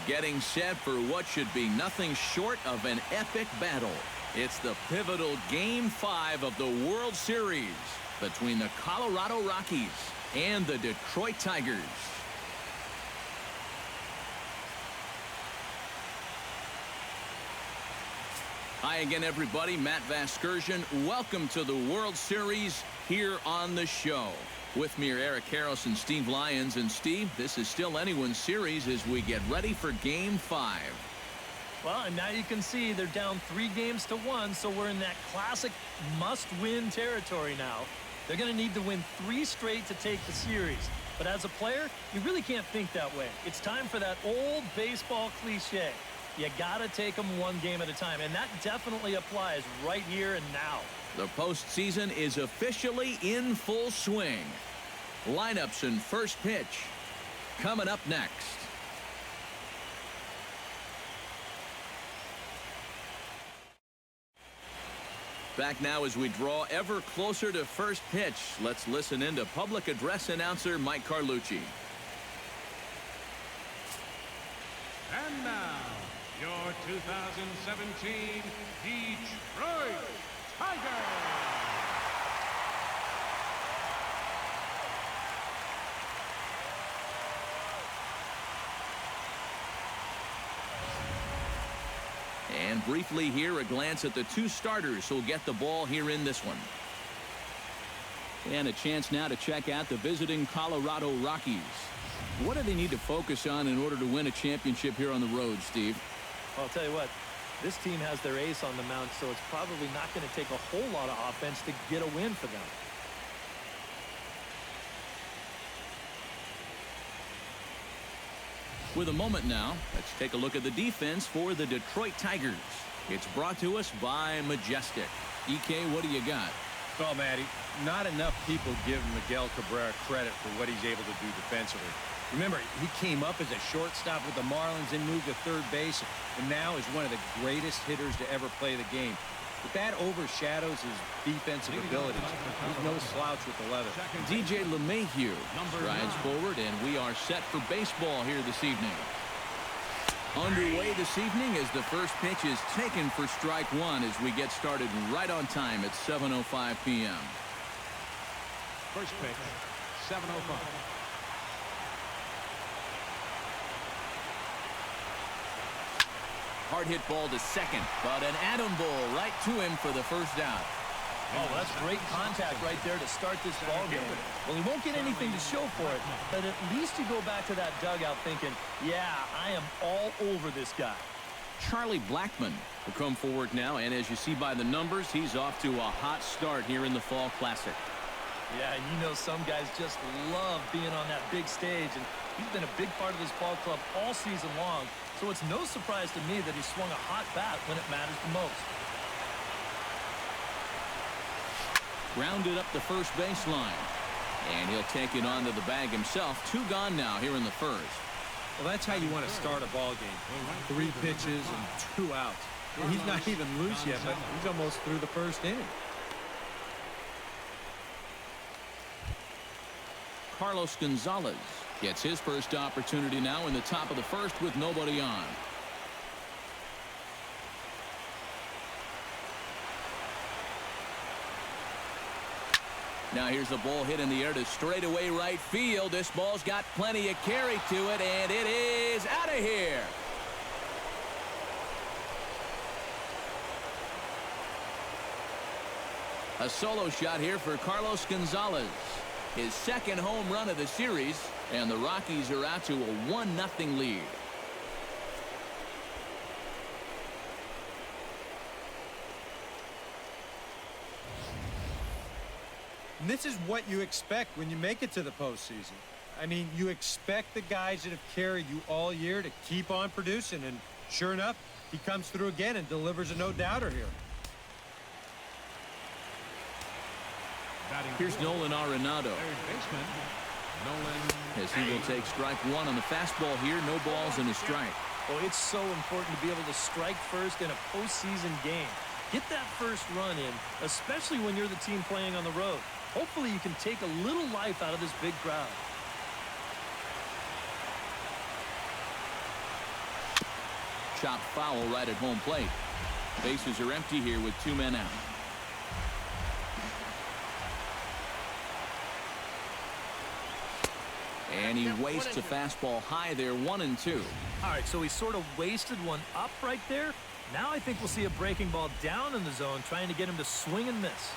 Getting set for what should be nothing short of an epic battle. It's the pivotal Game 5 of the World Series between the Colorado Rockies and the Detroit Tigers. Hi again, everybody. Matt Vasgersian. Welcome to the World Series here on the show. With me are Eric Harris and Steve Lyons. And Steve, this is still anyone's series as we get ready for Game 5. Well, and now you can see they're down 3-1, so we're in that classic must-win territory now. They're going to need to win 3 straight to take the series. But as a player, you really can't think that way. It's time for that old baseball cliche. You got to take them 1 game at a time, and that definitely applies right here and now. The postseason is officially in full swing. Lineups and first pitch coming up next. Back now as we draw ever closer to first pitch. Let's listen in to public address announcer Mike Carlucci. And now, your 2017 Detroit Tigers. And briefly here, a glance at the 2 starters who'll get the ball here in this one. And a chance now to check out the visiting Colorado Rockies. What do they need to focus on in order to win a championship here on the road, Steve? Well, I'll tell you what, this team has their ace on the mound, so it's probably not going to take a whole lot of offense to get a win for them. With a moment now, let's take a look at the defense for the Detroit Tigers. It's brought to us by Majestic. EK, what do you got? Well, Matty, not enough people give Miguel Cabrera credit for what he's able to do defensively. Remember, he came up as a shortstop with the Marlins and moved to third base, and now is one of the greatest hitters to ever play the game. But that overshadows his defensive abilities. He's no slouch with the leather. DJ LeMahieu strides forward, and we are set for baseball here this evening. Underway this evening as the first pitch is taken for strike 1 as we get started right on time at 7:05 p.m. First pitch, 7:05. Hard hit ball to second, but an atom ball right to him for the first out. Oh, that's great contact right there to start this ball game. Well, he won't get anything to show for it, but at least you go back to that dugout thinking, yeah, I am all over this guy. Charlie Blackmon will come forward now, and as you see by the numbers, he's off to a hot start here in the Fall Classic. Yeah, and you know some guys just love being on that big stage, and he's been a big part of this ball club all season long, so it's no surprise to me that he swung a hot bat when it matters the most. Grounded up the first baseline, and he'll take it onto the bag himself. 2 gone now here in the first. Well, that's how you want to start a ball game. 3 pitches and 2 outs. He's not even loose yet, but he's almost through the first inning. Carlos Gonzalez gets his first opportunity now in the top of the first with nobody on. Now here's a ball hit in the air to straightaway right field. This ball's got plenty of carry to it, and it is out of here. A solo shot here for Carlos Gonzalez. His second home run of the series, and the Rockies are out to a 1-0 lead. And this is what you expect when you make it to the postseason. I mean, you expect the guys that have carried you all year to keep on producing, and sure enough, he comes through again and delivers a no-doubter here. Here's Nolan Arenado. As he will take strike 1 on the fastball here. No balls and a strike. Oh, it's so important to be able to strike first in a postseason game. Get that first run in, especially when you're the team playing on the road. Hopefully you can take a little life out of this big crowd. chopped foul right at home plate. Bases are empty here with 2 men out. And he wastes a fastball high there, 1-2. All right, so he sort of wasted one up right there. Now I think we'll see a breaking ball down in the zone, trying to get him to swing and miss.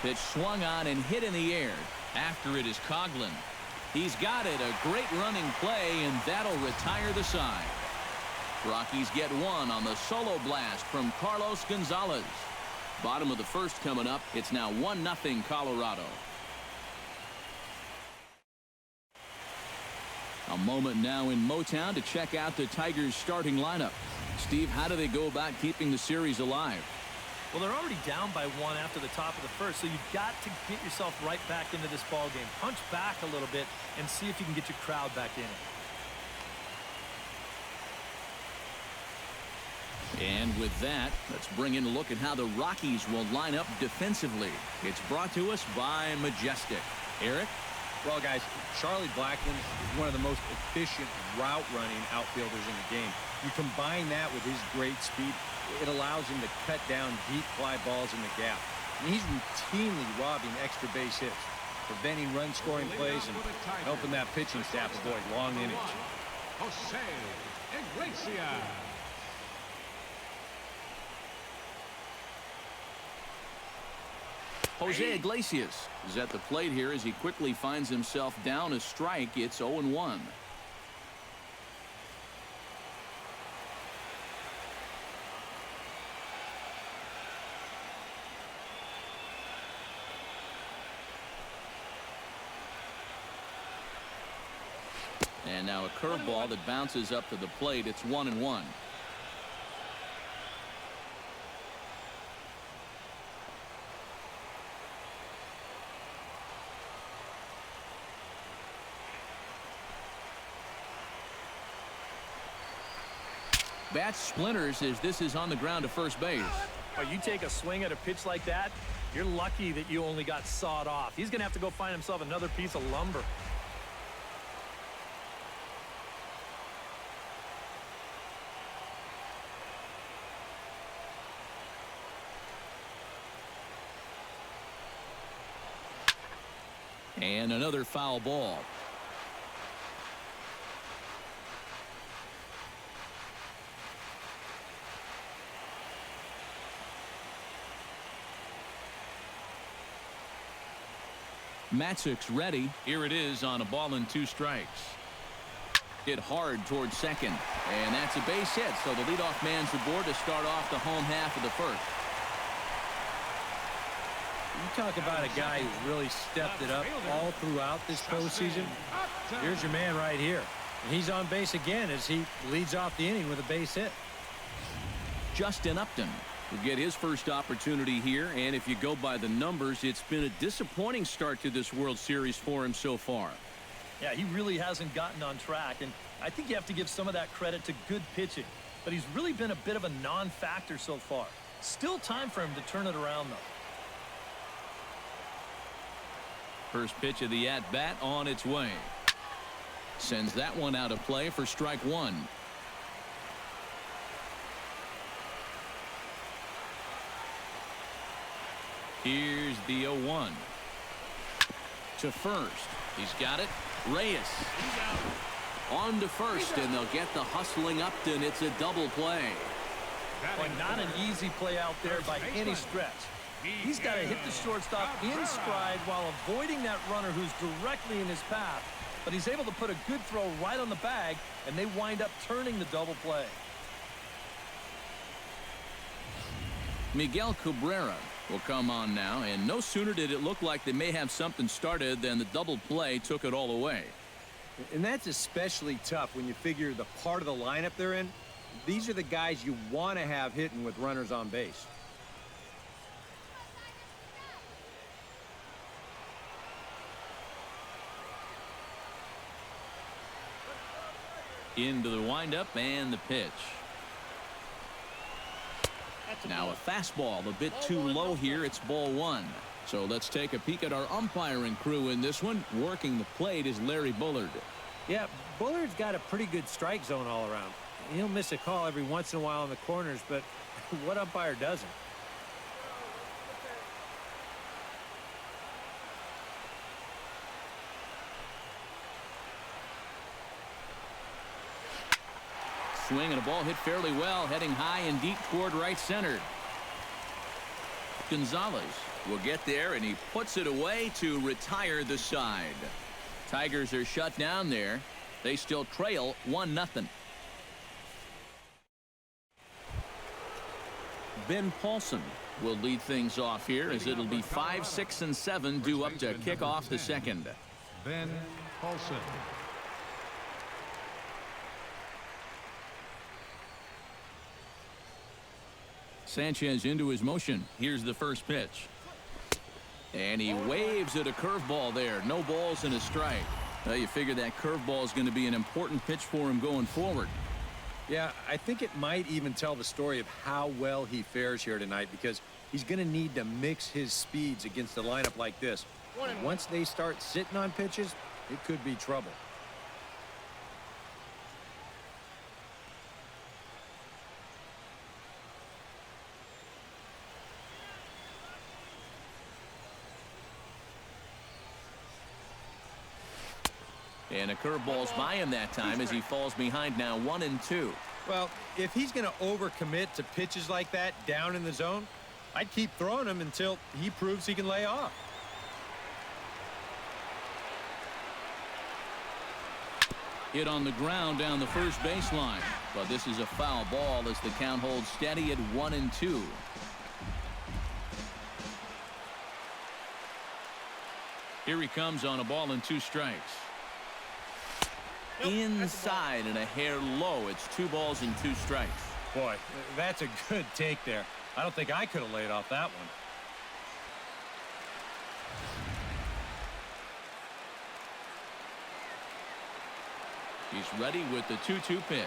Pitch swung on and hit in the air. After it is Coughlin. He's got it. A great running play, and that'll retire the side. Rockies get one on the solo blast from Carlos Gonzalez. Bottom of the first coming up. It's now 1-0 Colorado. A moment now in Motown to check out the Tigers starting lineup. Steve, how do they go about keeping the series alive? Well, they're already down by 1 after the top of the first, so you've got to get yourself right back into this ball game. Punch back a little bit and see if you can get your crowd back in it. And with that, let's bring in a look at how the Rockies will line up defensively. It's brought to us by Majestic. Eric? Well, guys, Charlie Blackmon is one of the most efficient route-running outfielders in the game. You combine that with his great speed, it allows him to cut down deep fly balls in the gap. And he's routinely robbing extra base hits, preventing run-scoring plays, and helping that pitching staff avoid long innings. Jose Iglesias. Jose Iglesias is at the plate here as he quickly finds himself down a strike. It's 0-1. And now a curveball that bounces up to the plate. It's 1-1. Bat splinters as this is on the ground to first base. Oh, you take a swing at a pitch like that, you're lucky that you only got sawed off. He's going to have to go find himself another piece of lumber. And another foul ball. Matzek's ready. Here it is on a ball and 2 strikes. Hit hard towards second. And that's a base hit. So the leadoff man's aboard to start off the home half of the first. You talk about a guy who's really stepped it up all throughout this postseason. Here's your man right here. And he's on base again as he leads off the inning with a base hit. Justin Upton will get his first opportunity here, and if you go by the numbers, it's been a disappointing start to this World Series for him so far. Yeah, he really hasn't gotten on track, and I think you have to give some of that credit to good pitching. But he's really been a bit of a non-factor so far. Still time for him to turn it around, though. First pitch of the at-bat on its way. Sends that one out of play for strike 1. Here's the 0-1. To first. He's got it. Reyes. On to first, and they'll get the hustling Upton. It's a double play. Well, not an easy play out there by any stretch. He's got to hit the shortstop in stride while avoiding that runner who's directly in his path. But he's able to put a good throw right on the bag, and they wind up turning the double play. Miguel Cabrera will come on now, and no sooner did it look like they may have something started than the double play took it all away. And that's especially tough when you figure the part of the lineup they're in. These are the guys you want to have hitting with runners on base. Into the windup and the pitch. Now a fastball a bit too low here. It's ball 1. So let's take a peek at our umpiring crew in this one. Working the plate is Larry Bullard. Yeah, Bullard's got a pretty good strike zone all around. He'll miss a call every once in a while in the corners, but what umpire doesn't? Swing and a ball hit fairly well, heading high and deep toward right center. Gonzalez will get there, and he puts it away to retire the side. Tigers are shut down there. They still trail 1-0. Ben Paulson will lead things off here, as it'll be 5, 6, and 7 due up to kick off the second. Ben Paulson. Sanchez into his motion. Here's the first pitch. And he waves at a curveball there. No balls and a strike. Well, you figure that curveball is going to be an important pitch for him going forward. Yeah, I think it might even tell the story of how well he fares here tonight, because he's going to need to mix his speeds against a lineup like this. Once they start sitting on pitches, it could be trouble. And a curveball's by him that time as he falls behind now 1-2. Well, if he's going to overcommit to pitches like that down in the zone, I'd keep throwing him until he proves he can lay off. Hit on the ground down the first baseline. But this is a foul ball as the count holds steady at 1-2. Here he comes on a ball and 2 strikes. Inside and a hair low. It's 2 balls and 2 strikes. Boy, that's a good take there. I don't think I could have laid off that one. He's ready with the 2-2 pitch.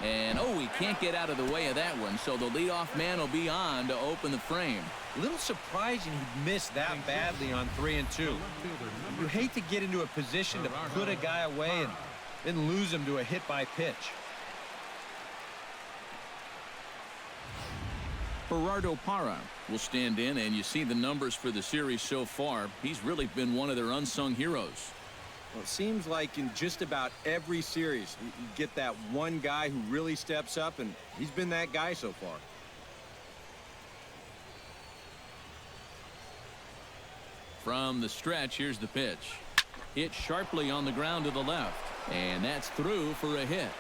And oh, he can't get out of the way of that one, so the leadoff man will be on to open the frame. A little surprising he missed that badly on 3-2. You hate to get into a position to put a guy away and then lose him to a hit by pitch. Gerardo Parra will stand in, and you see the numbers for the series so far. He's really been one of their unsung heroes. Well, it seems like in just about every series, you get that one guy who really steps up, and he's been that guy so far. From the stretch, here's the pitch. Hit sharply on the ground to the left, and that's through for a hit.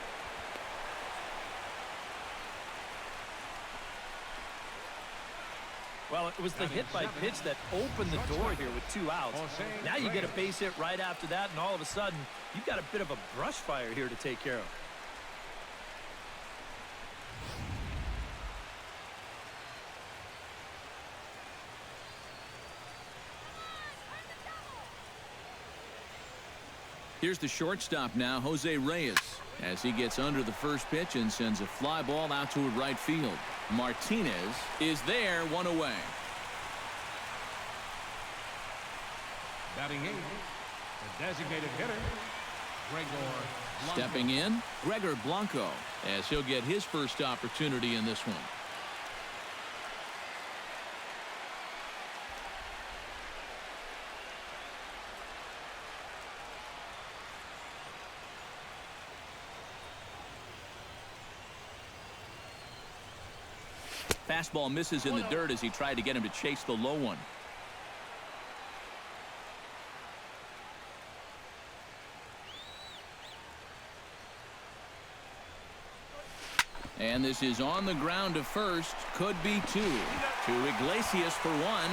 Well, it was the hit by pitch that opened the door here with 2 outs. Now you get a base hit right after that, and all of a sudden, you've got a bit of a brush fire here to take care of. Here's the shortstop now, Jose Reyes, as he gets under the first pitch and sends a fly ball out toward right field. Martinez is there, 1 away. Batting 8, the designated hitter, Gregor Blanco. Stepping in, Gregor Blanco, as he'll get his first opportunity in this one. Fastball misses in the dirt as he tried to get him to chase the low one. And this is on the ground to first. Could be 2. To Iglesias for 1.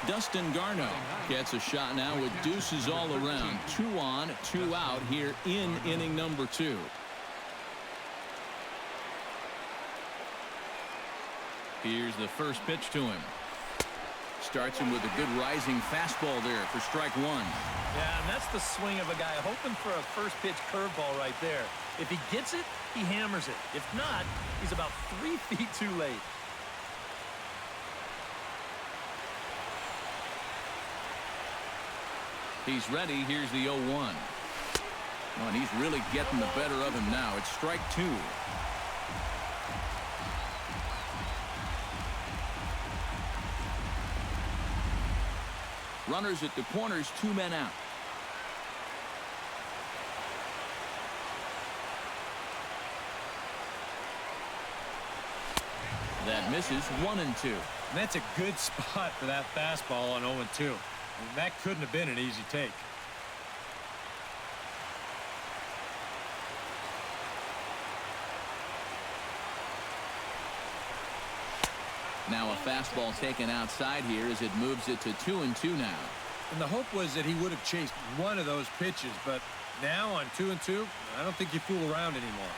Dustin Garno gets a shot now with deuces all around. 2 on, 2 out here in inning number 2. Here's the first pitch to him. starts him with a good rising fastball there for strike one. Yeah, and that's the swing of a guy hoping for a first pitch curveball right there. If he gets it, he hammers it. If not, he's about 3 feet too late. He's ready. Here's the 0-1. Oh, and he's really getting the better of him now. It's strike two. Runners at the corners, 2 men out. That misses 1-2. And that's a good spot for that fastball on 0-2. And that couldn't have been an easy take. Now a fastball taken outside here as it moves it to 2-2 now. And the hope was that he would have chased one of those pitches, but now on 2-2, I don't think you fool around anymore.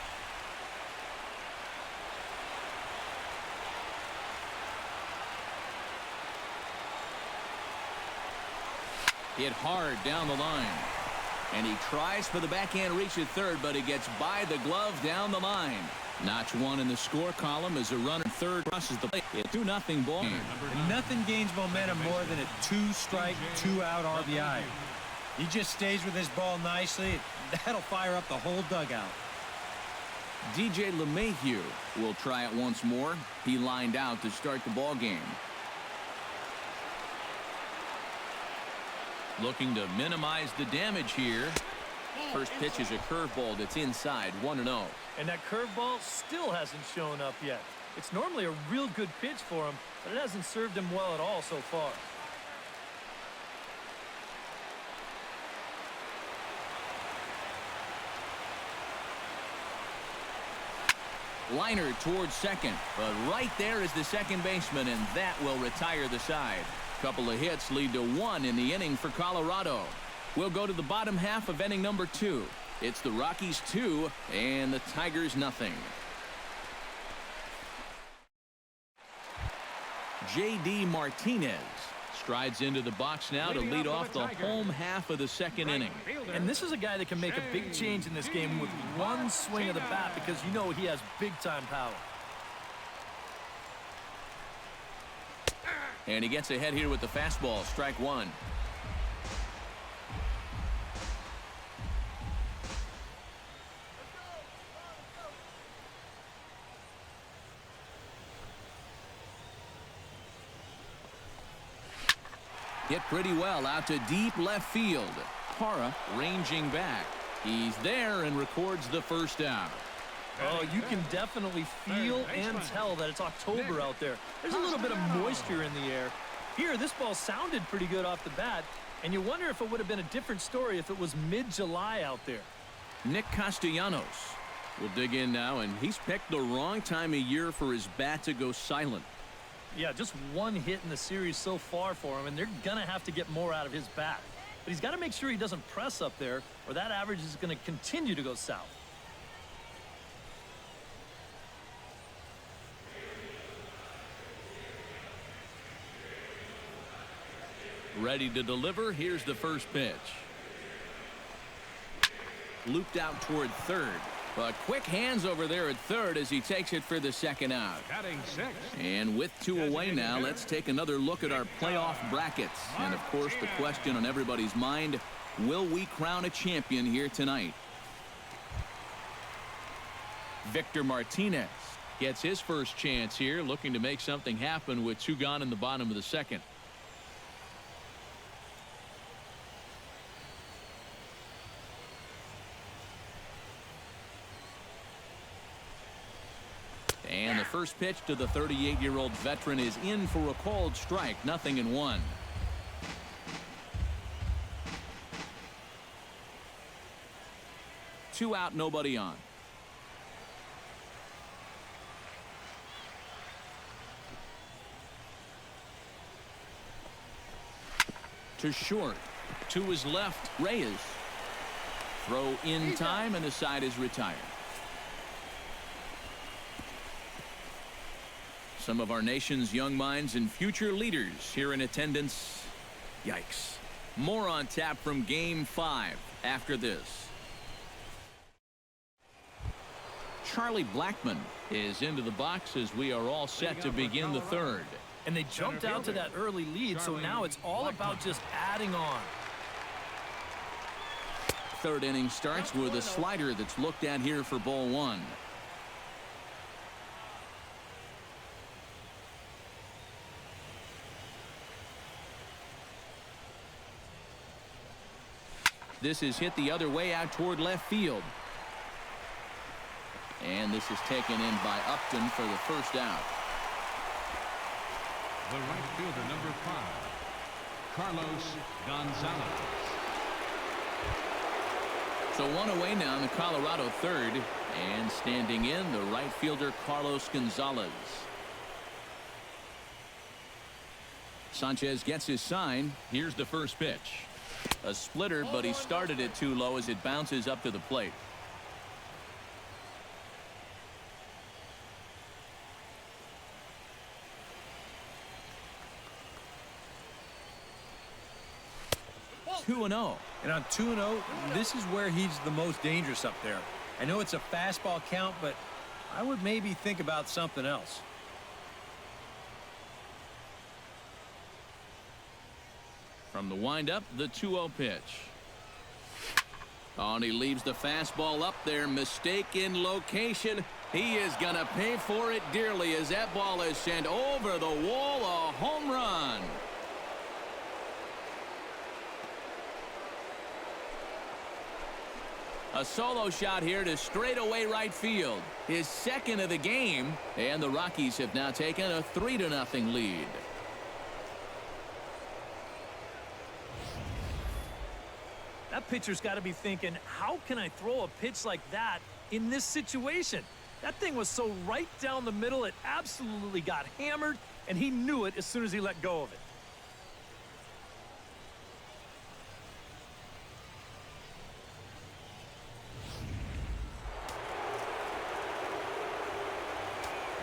Hit hard down the line. And he tries for the backhand reach at third, but he gets by the glove down the line. Notch one in the score column as a runner third crosses the plate. It's 2-0 ball game. And nothing gains momentum more than a 2-strike, 2-out RBI. He just stays with his ball nicely. That'll fire up the whole dugout. DJ LeMahieu will try it once more. He lined out to start the ball game. Looking to minimize the damage here. First pitch is a curveball that's inside, 1-0. And that curveball still hasn't shown up yet. It's normally a real good pitch for him, but it hasn't served him well at all so far. Liner towards second, but right there is the second baseman, and that will retire the side. Couple of hits lead to 1 in the inning for Colorado. We'll go to the bottom half of inning number 2. It's the Rockies 2 and the Tigers nothing. J.D. Martinez strides into the box now to lead off the home half of the second inning. And this is a guy that can make a big change in this game with one swing of the bat, because you know he has big-time power. And he gets ahead here with the fastball, strike one. Hit pretty well out to deep left field. Parra ranging back. He's there and records the first out. Oh, you can definitely feel and tell that it's October out there. There's a little bit of moisture in the air. Here, this ball sounded pretty good off the bat, and you wonder if it would have been a different story if it was mid-July out there. Nick Castellanos will dig in now, and he's picked the wrong time of year for his bat to go silent. Yeah, just one hit in the series so far for him, and they're going to have to get more out of his bat. But he's got to make sure he doesn't press up there, or that average is going to continue to go south. Ready to deliver. Here's the first pitch. Looped out toward third. But quick hands over there at third as he takes it for the second out. And with 2 away now, let's take another look at our playoff brackets. And of course, the question on everybody's mind, will we crown a champion here tonight? Victor Martinez gets his first chance here, looking to make something happen with 2 gone in the bottom of the second. And the first pitch to the 38-year-old veteran is in for a called strike, 0-1. Two out, nobody on. To short. To his left, Reyes. Throw in time, and the side is retired. Some of our nation's young minds and future leaders here in attendance. Yikes. More on tap from Game 5 after this. Charlie Blackmon is into the box as we are all set to begin the third. And they jumped out to that early lead, so now it's all about just adding on. Third inning starts with a slider that's looked at here for ball one. This is hit the other way out toward left field. And this is taken in by Upton for the first out. The right fielder, number 5, Carlos Gonzalez. So one away now in the Colorado third, and standing in the right fielder Carlos Gonzalez. Sanchez gets his sign. Here's the first pitch. A splitter, but he started it too low as it bounces up to the plate. Two and oh. And on 2-0, this is where he's the most dangerous up there. I know it's a fastball count, but I would maybe think about something else. From the windup, the 2-0 pitch. Oh, and he leaves the fastball up there. Mistake in location. He is going to pay for it dearly as that ball is sent over the wall. A home run. A solo shot here to straightaway right field. His second of the game. And the Rockies have now taken a 3-0 lead. That pitcher's got to be thinking, how can I throw a pitch like that in this situation? That thing was so right down the middle, it absolutely got hammered, and he knew it as soon as he let go of it.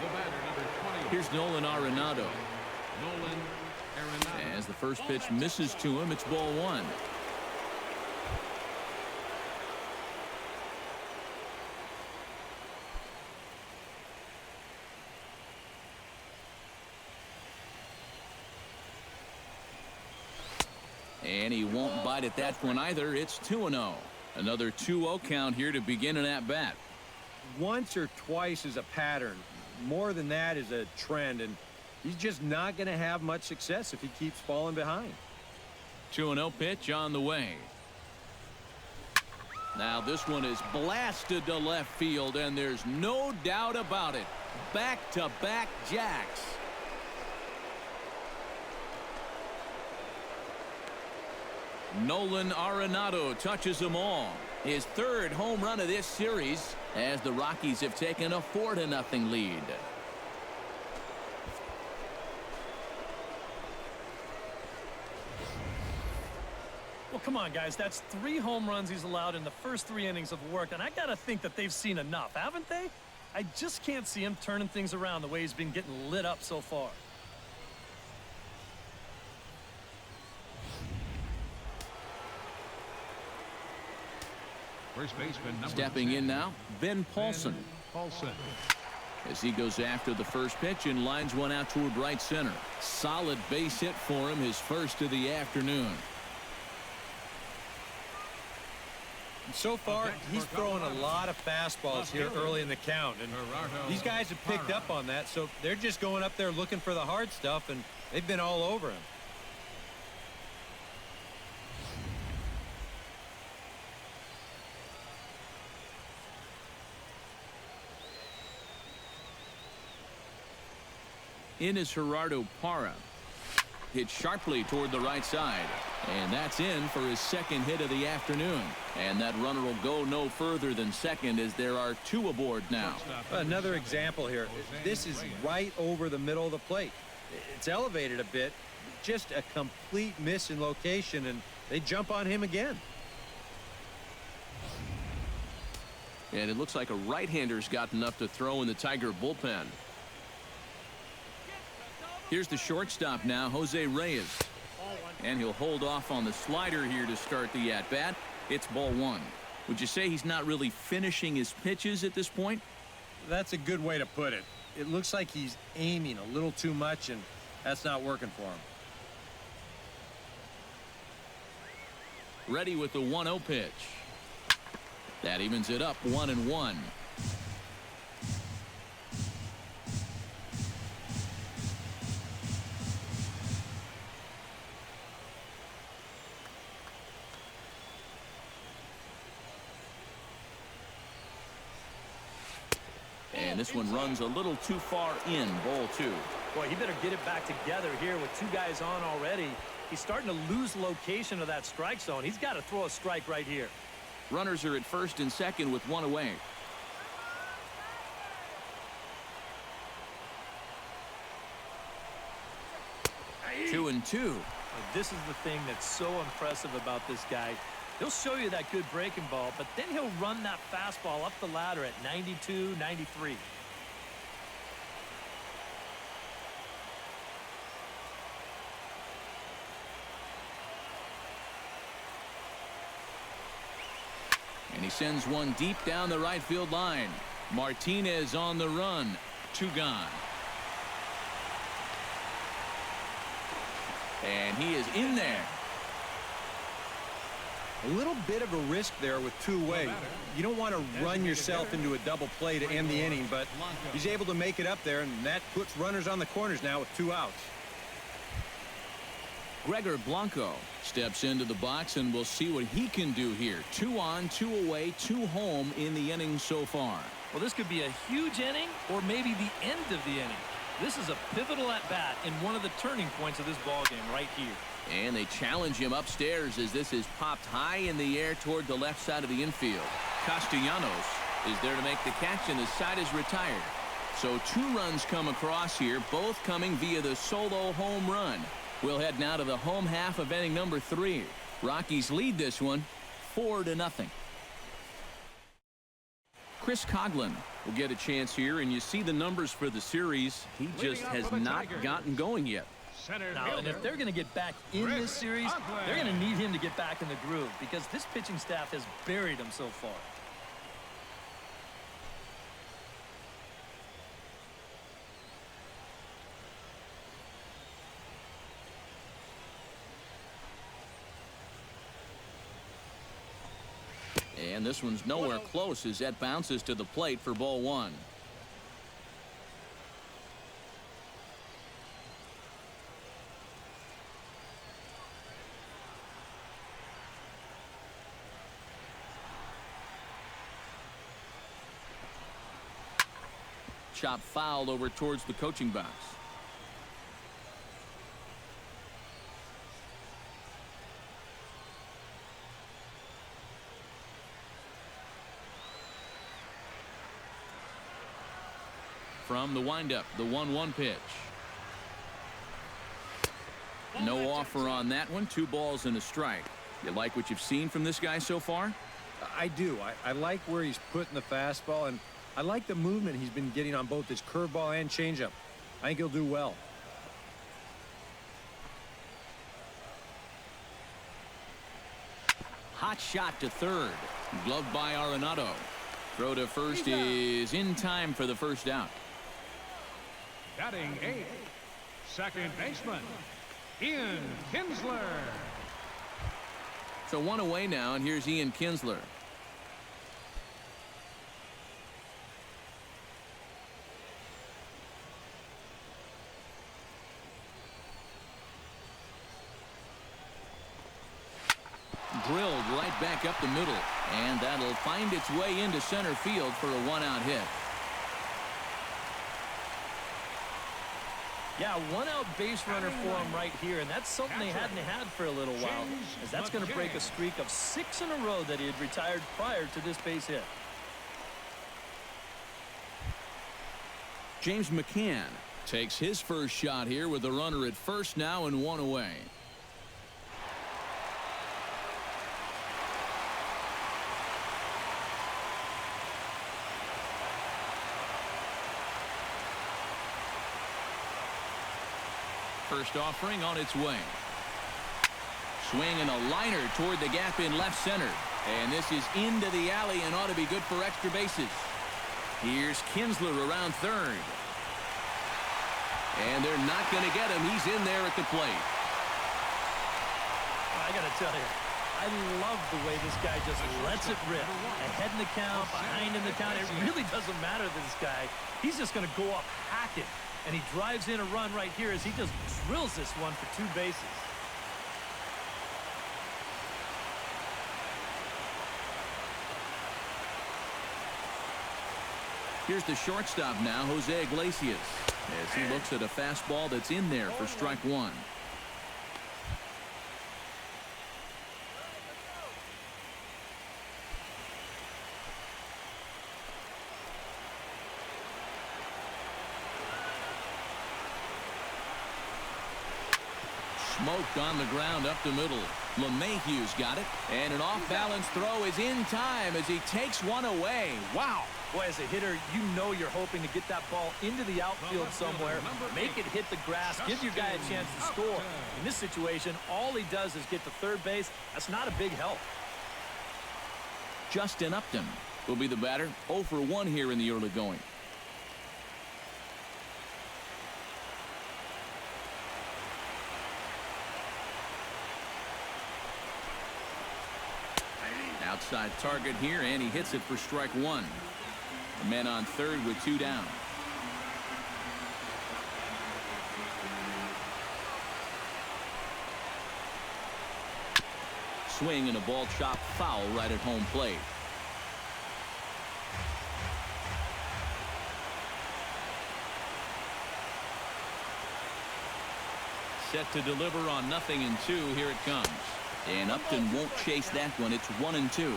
The batter, number 20. Here's Nolan Arenado. Nolan Arenado. As the first pitch misses to him, it's ball one. And he won't bite at that one either. It's 2-0. Another 2-0 count here to begin an at-bat. Once or twice is a pattern. More than that is a trend, and he's just not going to have much success if he keeps falling behind. 2-0 pitch on the way. Now this one is blasted to left field, and there's no doubt about it. Back-to-back jacks. Nolan Arenado touches them all. His third home run of this series as the Rockies have taken a 4-0 lead. Well, come on, guys. That's 3 home runs he's allowed in the first 3 innings of work, and I got to think that they've seen enough, haven't they? I just can't see him turning things around the way he's been getting lit up so far. First baseman, number Stepping 10. in now, Ben Paulson. Paulson. As he goes after the first pitch and lines one out toward right center. Solid base hit for him, his first of the afternoon. So far, he's throwing a lot of fastballs here early in the count, and these guys have picked up on that, so they're just going up there looking for the hard stuff, and they've been all over him. In is Gerardo Parra. Hit sharply toward the right side. And that's in for his second hit of the afternoon. And that runner will go no further than second as there are 2 aboard now. Another example here. This is right over the middle of the plate. It's elevated a bit. Just a complete miss in location, and they jump on him again. And it looks like a right-hander's got enough to throw in the Tiger bullpen. Here's the shortstop now, Jose Reyes. And he'll hold off on the slider here to start the at-bat. It's ball one. Would you say he's not really finishing his pitches at this point? That's a good way to put it. It looks like he's aiming a little too much, and that's not working for him. Ready with the 1-0 pitch. That evens it up 1-1. And this one runs a little too far in, ball two. Boy, he better get it back together here with two guys on already. He's starting to lose location of that strike zone. He's got to throw a strike right here. Runners are at first and second with one away. Two and two. This is the thing that's so impressive about this guy. He'll show you that good breaking ball, but then he'll run that fastball up the ladder at 92, 93. And he sends one deep down the right field line. Martinez on the run. Two gone. And he is in there. A little bit of a risk there with two away. You don't want to run yourself into a double play to end the inning, but he's able to make it up there, and that puts runners on the corners now with two outs. Gregor Blanco steps into the box, and we'll see what he can do here. 2 on, 2 away, 2 home in the inning so far. Well, this could be a huge inning or maybe the end of the inning. This is a pivotal at-bat in one of the turning points of this ballgame right here. And they challenge him upstairs as this is popped high in the air toward the left side of the infield. Castellanos is there to make the catch, and the side is retired. So 2 runs come across here, both coming via the solo home run. We'll head now to the home half of inning number 3. Rockies lead this one 4-0. Chris Coghlan will get a chance here, and you see the numbers for the series. He just has not gotten going yet. Now, and if they're going to get back in this series, they're going to need him to get back in the groove because this pitching staff has buried him so far. And this one's nowhere close as that bounces to the plate for ball one. Chop fouled over towards the coaching box. From the windup, the 1-1 pitch. No offer on that one. 2 balls and a strike. You like what you've seen from this guy so far? I do. I like where he's putting the fastball, and I like the movement he's been getting on both his curveball and changeup. I think he'll do well. Hot shot to third. Gloved by Arenado. Throw to first is in time for the first out. Batting 8th, second baseman, Ian Kinsler. So 1 away now, and here's Ian Kinsler. Drilled right back up the middle, and that'll find its way into center field for a 1-out hit. Yeah, 1-out base runner for him right here, and that's something they hadn't had for a little while, as that's going to break a streak of 6 in a row that he had retired prior to this base hit. James McCann takes his first shot here with the runner at first now and 1 away. First offering on its way. Swing and a liner toward the gap in left center. And this is into the alley and ought to be good for extra bases. Here's Kinsler around third. And they're not going to get him. He's in there at the plate. I got to tell you, I love the way this guy just lets it rip. Ahead in the count, behind in the count. It really doesn't matter to this guy. He's just going to go up hacking. And he drives in a run right here as he just drills this one for 2 bases. Here's the shortstop now, Jose Iglesias, as he looks at a fastball that's in there for strike 1. Smoked on the ground up the middle. LeMahieu's got it, and an off-balance throw is in time as he takes one away. Wow. Boy, as a hitter, you know you're hoping to get that ball into the outfield somewhere, make it hit the grass, give your guy a chance to score. In this situation, all he does is get to third base. That's not a big help. Justin Upton will be the batter. 0 for 1 here in the early going. Outside target here, and he hits it for strike 1. The man on third with 2 down. Swing and a ball chopped foul right at home plate. Set to deliver on 0-2. Here it comes. And Upton won't chase that one. It's 1-2.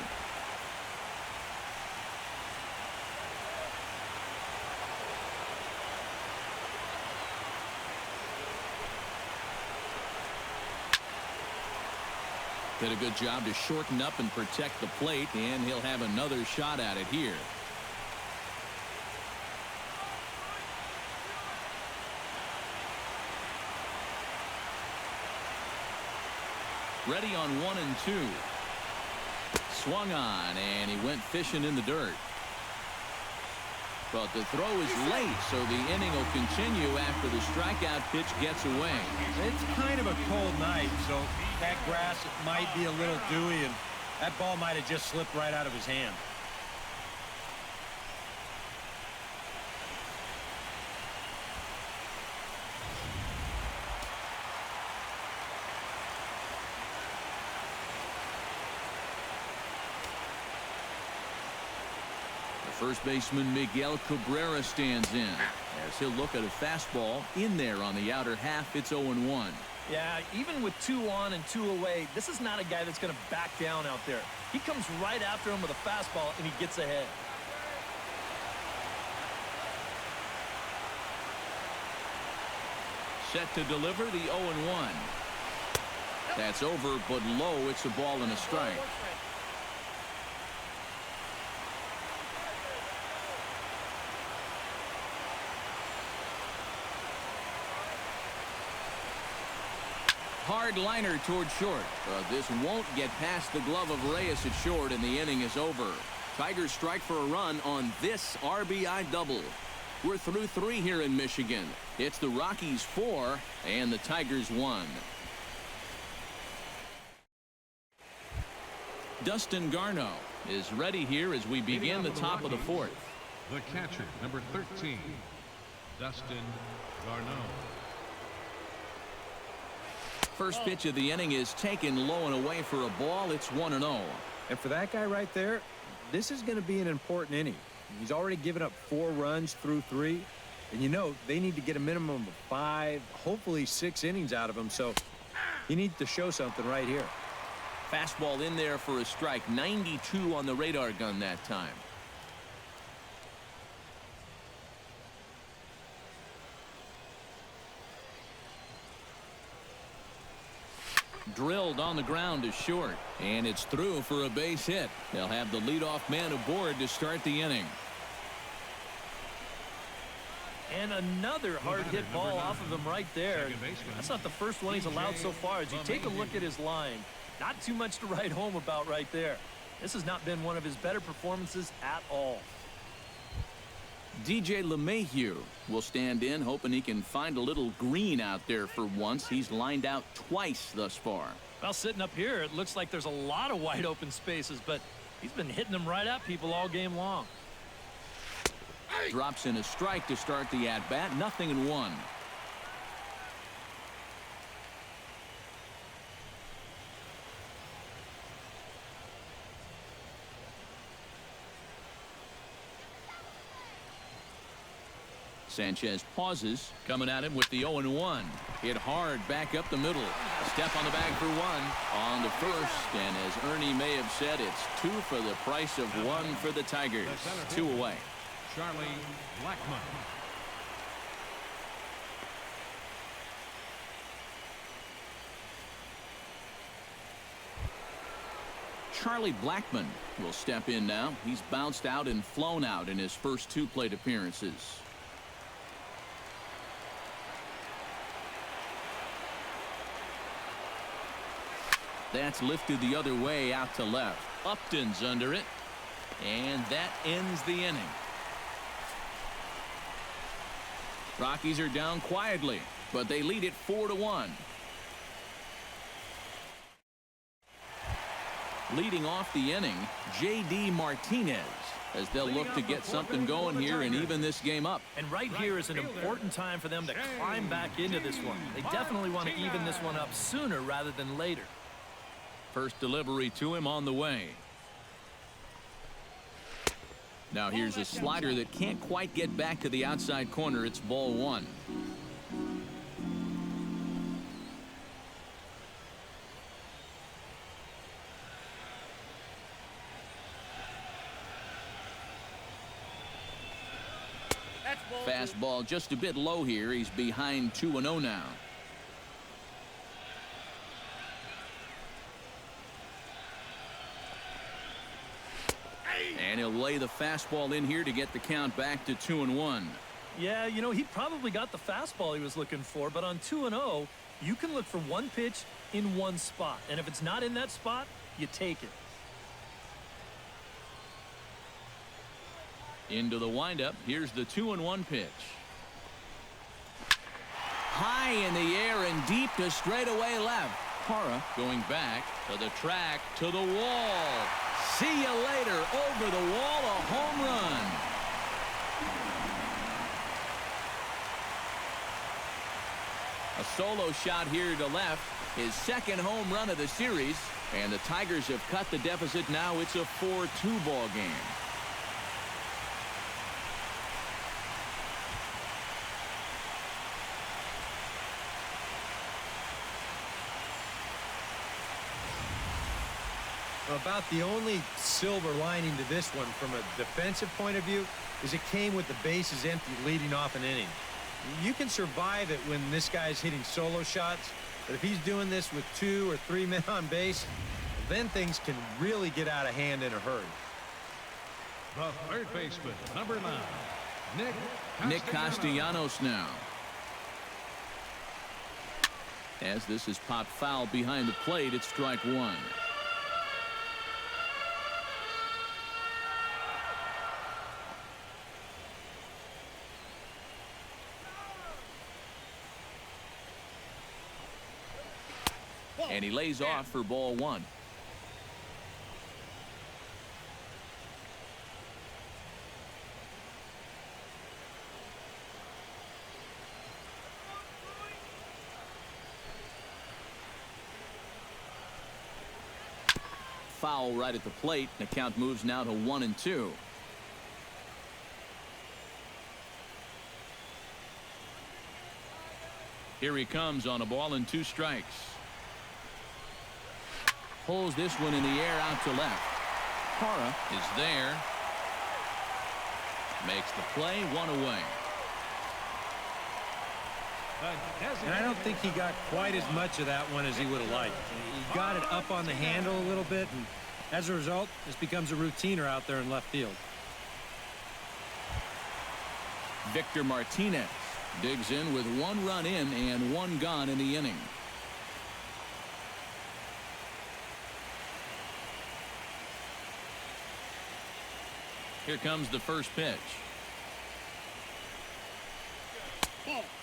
Did a good job to shorten up and protect the plate, and he'll have another shot at it here. Ready on 1-2. Swung on, and he went fishing in the dirt. But the throw is late, so the inning will continue after the strikeout pitch gets away. It's kind of a cold night, so that grass might be a little dewy, and that ball might have just slipped right out of his hand. First baseman Miguel Cabrera stands in as he'll look at a fastball in there on the outer half. It's 0-1. Yeah, even with 2 on and 2 away, this is not a guy that's going to back down out there. He comes right after him with a fastball, and he gets ahead. Set to deliver the 0-1. That's over, but low. It's a ball and a strike. Hard liner toward short. This won't get past the glove of Reyes at short, and the inning is over. Tigers strike for a run on this RBI double. We're through 3 here in Michigan. It's the Rockies 4 and the Tigers 1. Dustin Garneau is ready here as we begin the top of the 4th. The catcher, number 13, Dustin Garneau. First pitch of the inning is taken low and away for a ball. It's 1-0. And for that guy right there, this is going to be an important inning. He's already given up 4 runs through 3. And you know, they need to get a minimum of 5, hopefully 6 innings out of him. So he needs to show something right here. Fastball in there for a strike. 92 on the radar gun that time. Drilled on the ground to short, and it's through for a base hit. They'll have the leadoff man aboard to start the inning. And another hard hit ball off of him right there. That's not the first one he's allowed so far. As you take a look at his line, not too much to write home about right there. This has not been one of his better performances at all. DJ LeMahieu will stand in, hoping he can find a little green out there for once. He's lined out twice thus far. Well, sitting up here, it looks like there's a lot of wide open spaces, but he's been hitting them right at people all game long. Drops in a strike to start the at-bat. 0-1. Sanchez pauses, coming at him with the 0-1. Hit hard back up the middle. Step on the bag for one on the first, and as Ernie may have said, it's 2 for the price of 1 for the Tigers. 2 away. Charlie Blackmon. Charlie Blackmon will step in now. He's bounced out and flown out in his first 2 plate appearances. That's lifted the other way out to left. Upton's under it, and that ends the inning. Rockies are down quietly, but they lead it 4-1. Leading off the inning, J.D. Martinez, as they'll look to get something going here and even this game up. And right here is an important time for them to climb back into this one. They definitely want to even this one up sooner rather than later. First delivery to him on the way. Now here's a slider that can't quite get back to the outside corner. It's ball 1. Fastball just a bit low here. He's behind 2-0 now. And he'll lay the fastball in here to get the count back to 2-1. Yeah, you know, he probably got the fastball he was looking for, but on 2-0, you can look for one pitch in one spot. And if it's not in that spot, you take it. Into the windup. Here's the 2-1 pitch. High in the air and deep to straightaway left. Parra going back to the track, to the wall. See you later. Over the wall, a home run. A solo shot here to left. His second home run of the series. And the Tigers have cut the deficit now. It's a 4-2 ball game. About the only silver lining to this one from a defensive point of view is it came with the bases empty leading off an inning. You can survive it when this guy's hitting solo shots, but if he's doing this with 2 or 3 men on base, then things can really get out of hand in a hurry. The third baseman, number 9, Nick Castellanos now. As this is popped foul behind the plate, it's strike 1. And he lays off for ball 1. Foul right at the plate. The count moves now to 1-2. Here he comes on a ball and 2 strikes. Pulls this one in the air out to left. Parra is there. Makes the play, 1 away. And I don't think he got quite as much of that one as he would have liked. He got it up on the handle a little bit, and as a result, this becomes a routiner out there in left field. Victor Martinez digs in with 1 run in and 1 gone in the inning. Here comes the first pitch.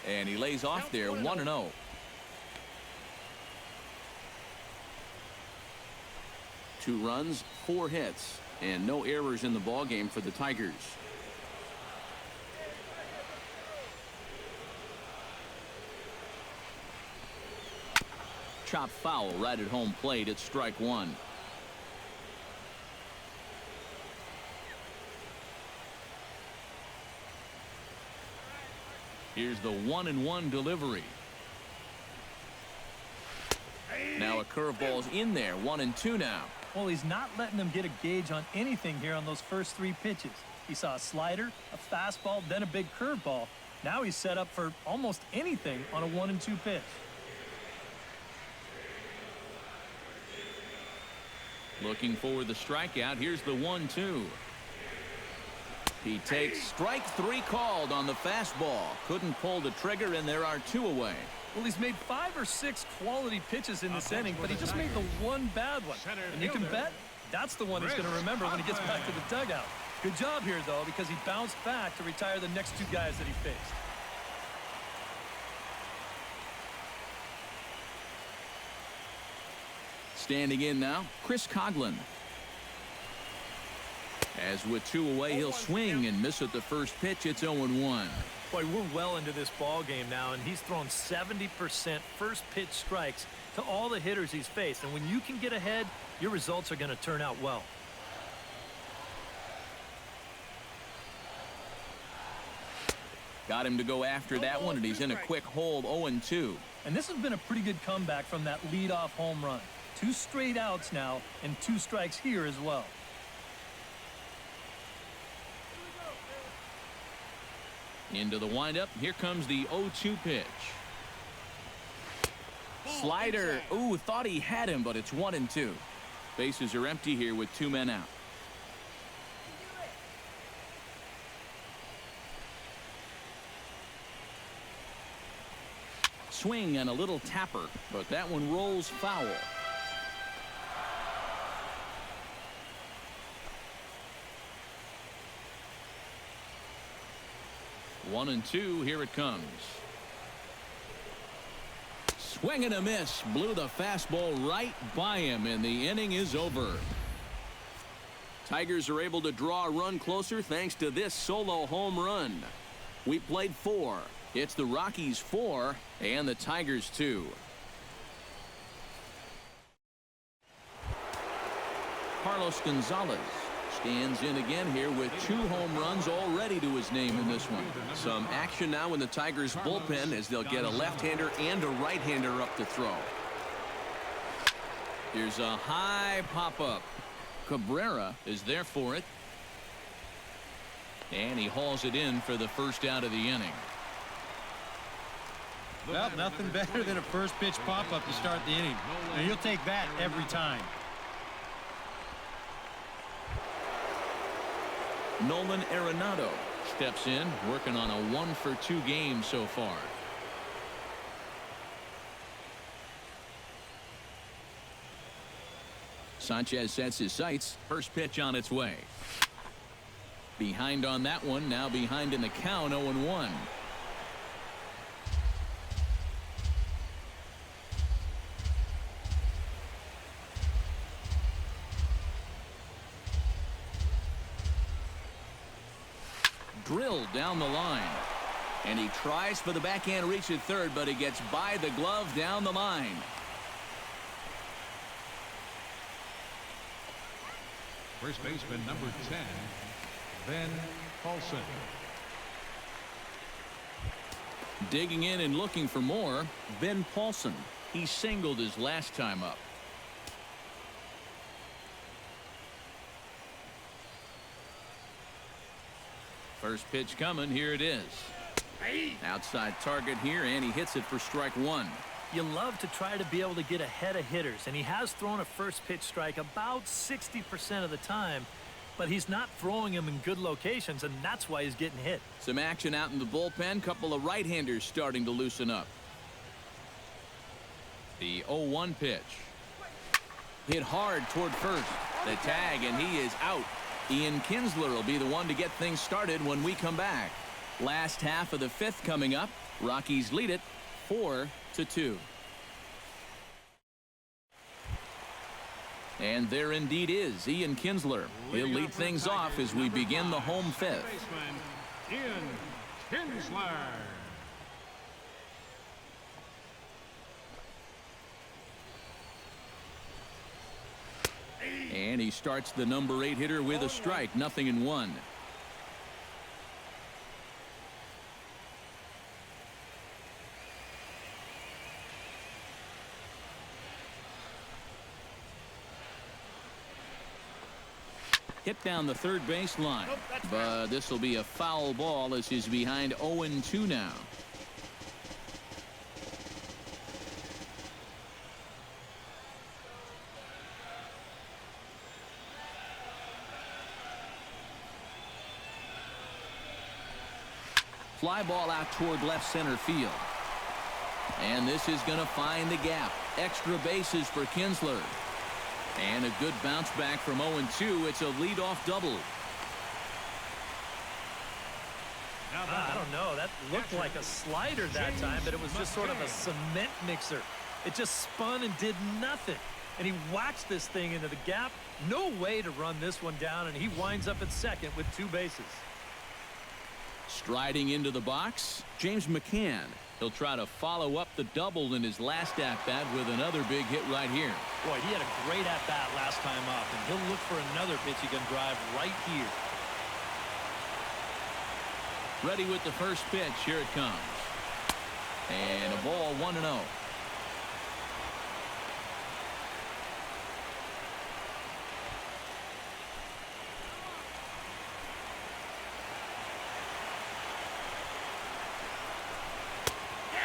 And he lays off there 1-0. Two runs, 4 hits, and no errors in the ballgame for the Tigers. Chop foul right at home plate. It's strike 1. Here's the 1-1 delivery. Now a curveball's in there. 1-2 now. Well, he's not letting them get a gauge on anything here on those first 3 pitches. He saw a slider, a fastball, then a big curveball. Now he's set up for almost anything on a 1-2 pitch. Looking for the strikeout. Here's the 1-2. He takes strike 3 called on the fastball. Couldn't pull the trigger, and there are 2 away. Well, he's made 5 or 6 quality pitches in this inning, but he just made the 1 bad one. And you can bet that's the one he's going to remember when he gets back to the dugout. Good job here, though, because he bounced back to retire the next 2 guys that he faced. Standing in now, Chris Coghlan. As with 2 away, he'll swing and miss at the first pitch. It's 0-1. Boy, we're well into this ball game now, and he's thrown 70% first pitch strikes to all the hitters he's faced. And when you can get ahead, your results are going to turn out well. Got him to go after that one, and he's in a quick hold. 0-2. And this has been a pretty good comeback from that leadoff home run. 2 straight outs now, and 2 strikes here as well. Into the windup. Here comes the 0-2 pitch. Slider. Ooh, thought he had him, but it's 1-2. Bases are empty here with 2 men out. Swing and a little tapper, but that one rolls foul. One and two. Here it comes. Swing and a miss. Blew the fastball right by him, and the inning is over. Tigers are able to draw a run closer thanks to this solo home run. We played 4. It's the Rockies 4 and the Tigers 2. Carlos Gonzalez stands in again here with 2 home runs already to his name in this one. Some action now in the Tigers bullpen as they'll get a left-hander and a right-hander up to throw. Here's a high pop-up. Cabrera is there for it. And he hauls it in for the first out of the inning. Well, nothing better than a first pitch pop-up to start the inning. And you'll take that every time. Nolan Arenado steps in, working on a 1-for-2 game so far. Sanchez sets his sights. First pitch on its way. Behind on that one. Now behind in the count. 0-1. Drilled down the line. And he tries for the backhand reach at third, but he gets by the glove down the line. First baseman number 10, Ben Paulson. Digging in and looking for more, Ben Paulson. He singled his last time up. First pitch coming. Here it is. Outside target here, and he hits it for strike 1. You love to try to be able to get ahead of hitters, and he has thrown a first pitch strike about 60% of the time. but he's not throwing them in good locations, and that's why he's getting hit. Some action out in the bullpen. Couple of right-handers starting to loosen up. The 0-1 pitch. Hit hard toward first. The tag, and he is out. Ian Kinsler will be the one to get things started when we come back. Last half of the fifth coming up. Rockies lead it 4-2. And there indeed is Ian Kinsler. He'll lead things off as we begin the home fifth. Ian Kinsler. And he starts the number 8 hitter with a strike. 0-1. Hit down the third base line. But this will be a foul ball as he's behind 0-2 now. Fly ball out toward left center field. And this is going to find the gap. Extra bases for Kinsler. And a good bounce back from 0-2. It's a leadoff double. I don't know. That looked like a slider that time, but it was just sort of a cement mixer. It just spun and did nothing. And he whacks this thing into the gap. No way to run this one down, and he winds up at second with 2 bases. Striding into the box, James McCann. He'll try to follow up the double in his last at-bat with another big hit right here. Boy, he had a great at-bat last time up, and he'll look for another pitch he can drive right here. Ready with the first pitch. Here it comes. And a ball 1-0.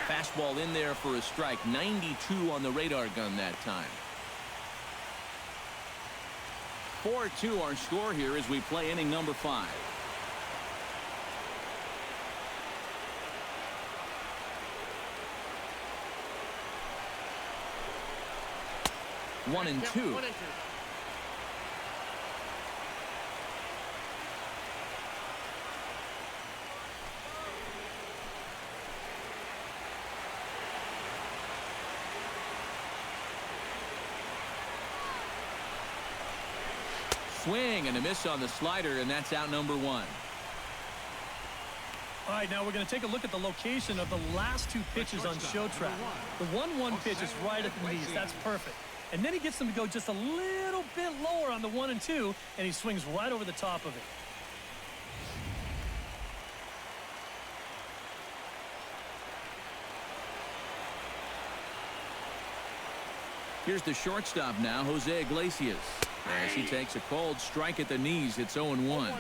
Fastball in there for a strike. 92 on the radar gun that time. 4-2 our score here as we play inning number 5. One and two. Swing and a miss on the slider, and that's out number 1. All right, now we're going to take a look at the location of the last 2 pitches on show track. The 1-1 pitch is right at the knees. That's perfect. And then he gets them to go just a little bit lower on the 1 and 2, and he swings right over the top of it. Here's the shortstop now, Jose Iglesias. As he takes a cold strike at the knees, it's 0-1.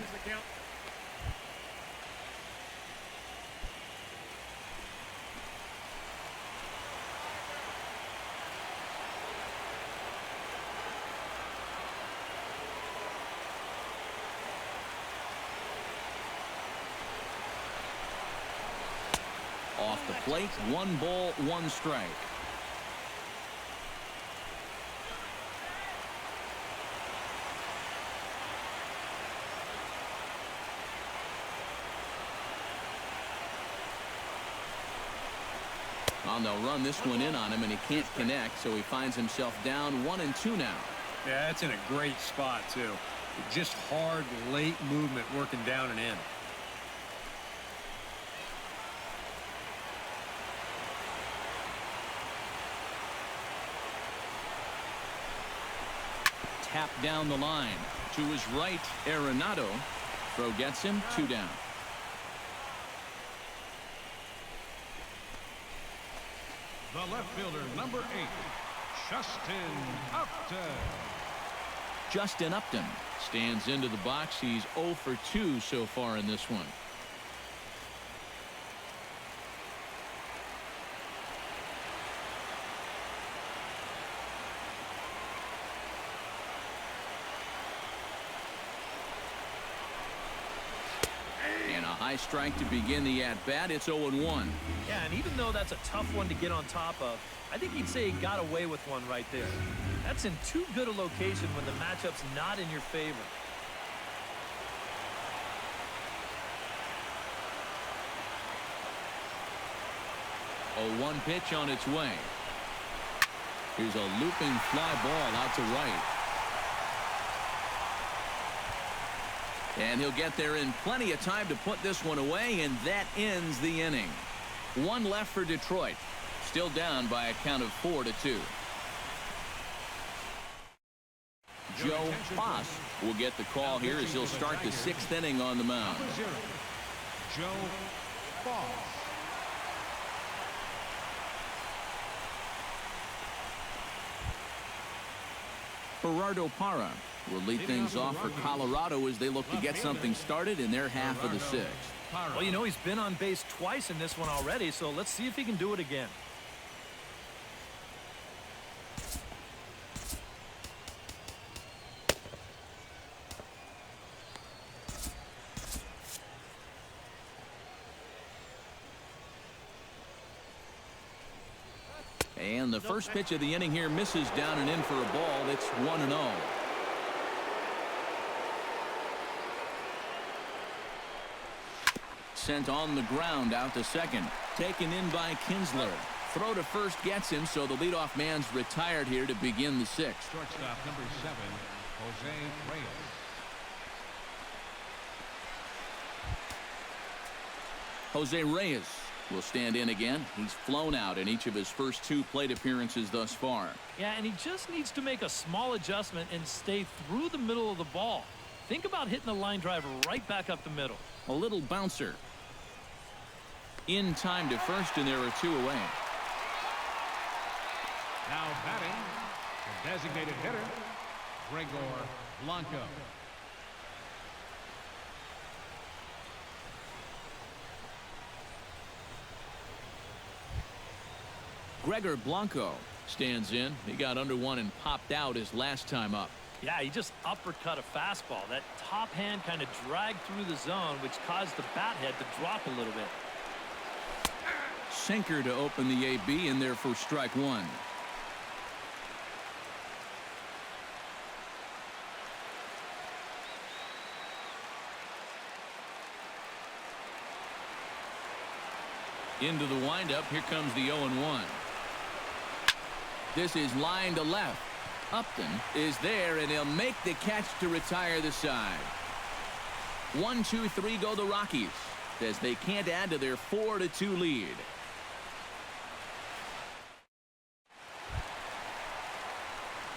Off the plate, 1 ball, 1 strike. Well, they'll run this one in on him, and he can't connect, so he finds himself down 1-2 now. Yeah, that's in a great spot, too. Just hard, late movement working down and in. Tap down the line. To his right, Arenado. Throw gets him, 2 down. The left fielder, number 8, Justin Upton. Justin Upton stands into the box. He's 0 for 2 so far in this one. High strike to begin the at-bat. It's 0-1. Yeah, and even though that's a tough one to get on top of, I think he'd say he got away with one right there. That's in too good a location when the matchup's not in your favor. 0-1 pitch on its way. Here's a looping fly ball out to right. And he'll get there in plenty of time to put this one away, and that ends the inning. One left for Detroit. Still down by a count of 4-2. Joe Foss will get the call here as he'll start the 6th inning on the mound. Joe Foss. Gerardo Parra will lead things off for Colorado as they look to get something started in their half of the 6th. Well, you know, he's been on base twice in this one already, so let's see if he can do it again. And the first pitch of the inning here misses down and in for a ball. It's 1-0. Sent on the ground out to second. Taken in by Kinsler. Throw to first gets him, so the leadoff man's retired here to begin the 6th. Shortstop number 7, Jose Reyes. Jose Reyes will stand in again. He's flown out in each of his first 2 plate appearances thus far. Yeah, and he just needs to make a small adjustment and stay through the middle of the ball. Think about hitting the line driver right back up the middle. A little bouncer. In time to first, and there are 2 away. Now batting, the designated hitter, Gregor Blanco. Gregor Blanco stands in. He got under one and popped out his last time up. Yeah, he just uppercut a fastball. That top hand kind of dragged through the zone, which caused the bat head to drop a little bit. Sinker to open the AB in there for strike 1. Into the windup. Here comes the 0-1. This is line to left. Upton is there, and he'll make the catch to retire the side. 1-2-3 go the Rockies as they can't add to their 4-2 lead.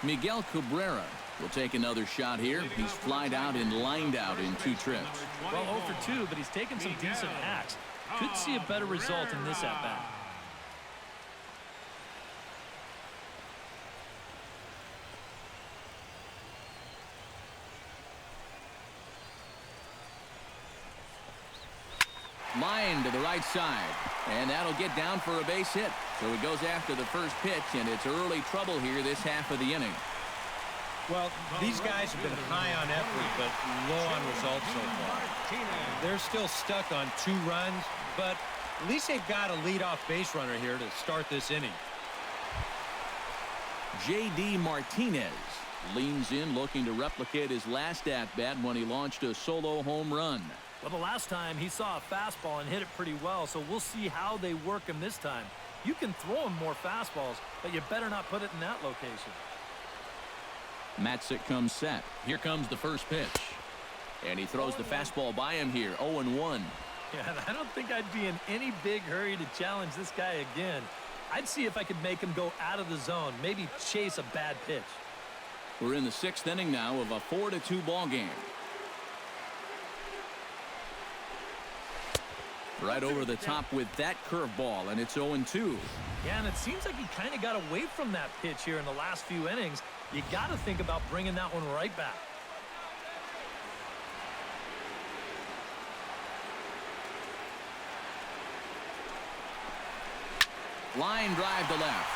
Miguel Cabrera will take another shot here. He's flied out and lined out in 2 trips. Well, 0 for 2, but he's taken some decent hacks. Could see a better result in this at-bat. Line to the right side, and that'll get down for a base hit. So he goes after the first pitch, and it's early trouble here this half of the inning. Well, these guys have been high on effort, but low on results so far. They're still stuck on 2 runs, but at least they've got a leadoff base runner here to start this inning. J.D. Martinez leans in, looking to replicate his last at-bat when he launched a solo home run. Well, the last time he saw a fastball and hit it pretty well, so we'll see how they work him this time. You can throw him more fastballs, but you better not put it in that location. Matzik comes set. Here comes the first pitch. And he throws the fastball by him here. 0-1. Yeah, I don't think I'd be in any big hurry to challenge this guy again. I'd see if I could make him go out of the zone, maybe chase a bad pitch. We're in the 6th inning now of a 4-2 ball game. Right over the top with that curveball, and it's 0-2. Yeah, and it seems like he kind of got away from that pitch here in the last few innings. You got to think about bringing that one right back. Line drive to left.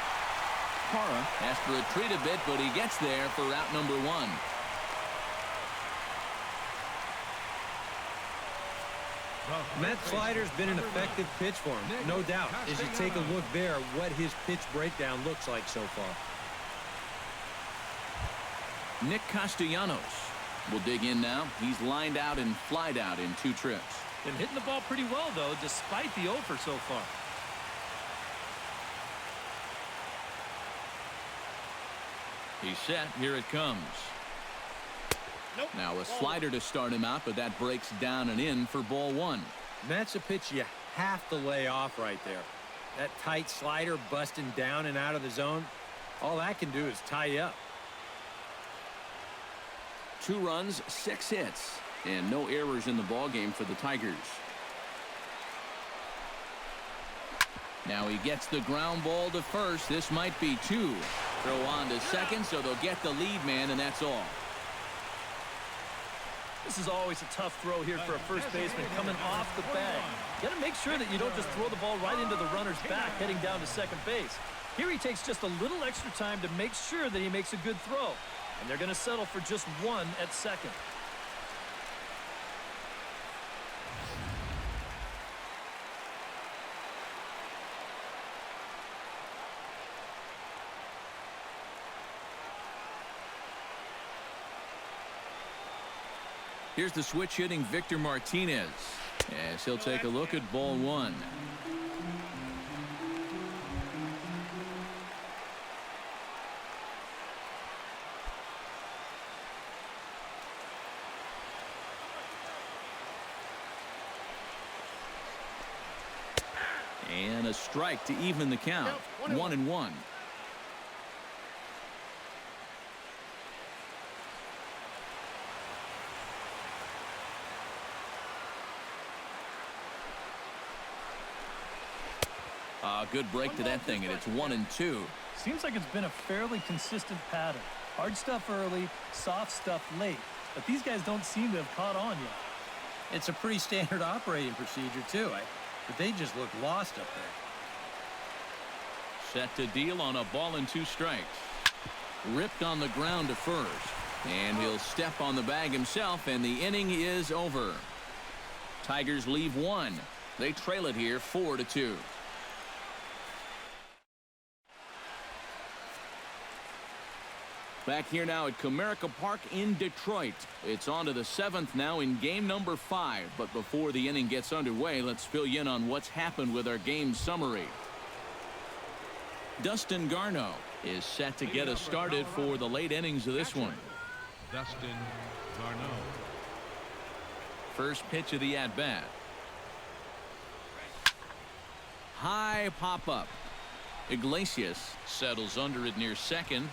Parra has to retreat a bit, but he gets there for out number 1. And that slider's been an effective pitch for him, no doubt, as you take a look there at what his pitch breakdown looks like so far. Nick Castellanos will dig in now. He's lined out and flied out in 2 trips. Been hitting the ball pretty well, though, despite the offer so far. He's set. Here it comes. Nope. Now a slider to start him out, but that breaks down and in for ball 1. And that's a pitch you have to lay off right there. That tight slider busting down and out of the zone, all that can do is tie you up. 2 runs, 6 hits, and no errors in the ballgame for the Tigers. Now he gets the ground ball to first. This might be 2. Throw on to second, so they'll get the lead man, and that's all. This is always a tough throw here for a first baseman coming off the bag. You got to make sure that you don't just throw the ball right into the runner's back heading down to second base. Here he takes just a little extra time to make sure that he makes a good throw. And they're going to settle for just 1 at second. Here's the switch hitting Victor Martinez as he'll take a look at ball 1. And a strike to even the count. 1-1. Good break to that thing, and it's 1-2. Seems like it's been a fairly consistent pattern. Hard stuff early, soft stuff late. But these guys don't seem to have caught on yet. It's a pretty standard operating procedure, too. But they just look lost up there. Set to deal on a ball and 2 strikes. Ripped on the ground to first. And he'll step on the bag himself, and the inning is over. Tigers leave 1. They trail it here 4-2. Back here now at Comerica Park in Detroit. It's on to the 7th now in game number 5. But before the inning gets underway, let's fill you in on what's happened with our game summary. Dustin Garneau is set to get us started for the late innings of this one. Dustin Garneau. First pitch of the at-bat. High pop-up. Iglesias settles under it near second.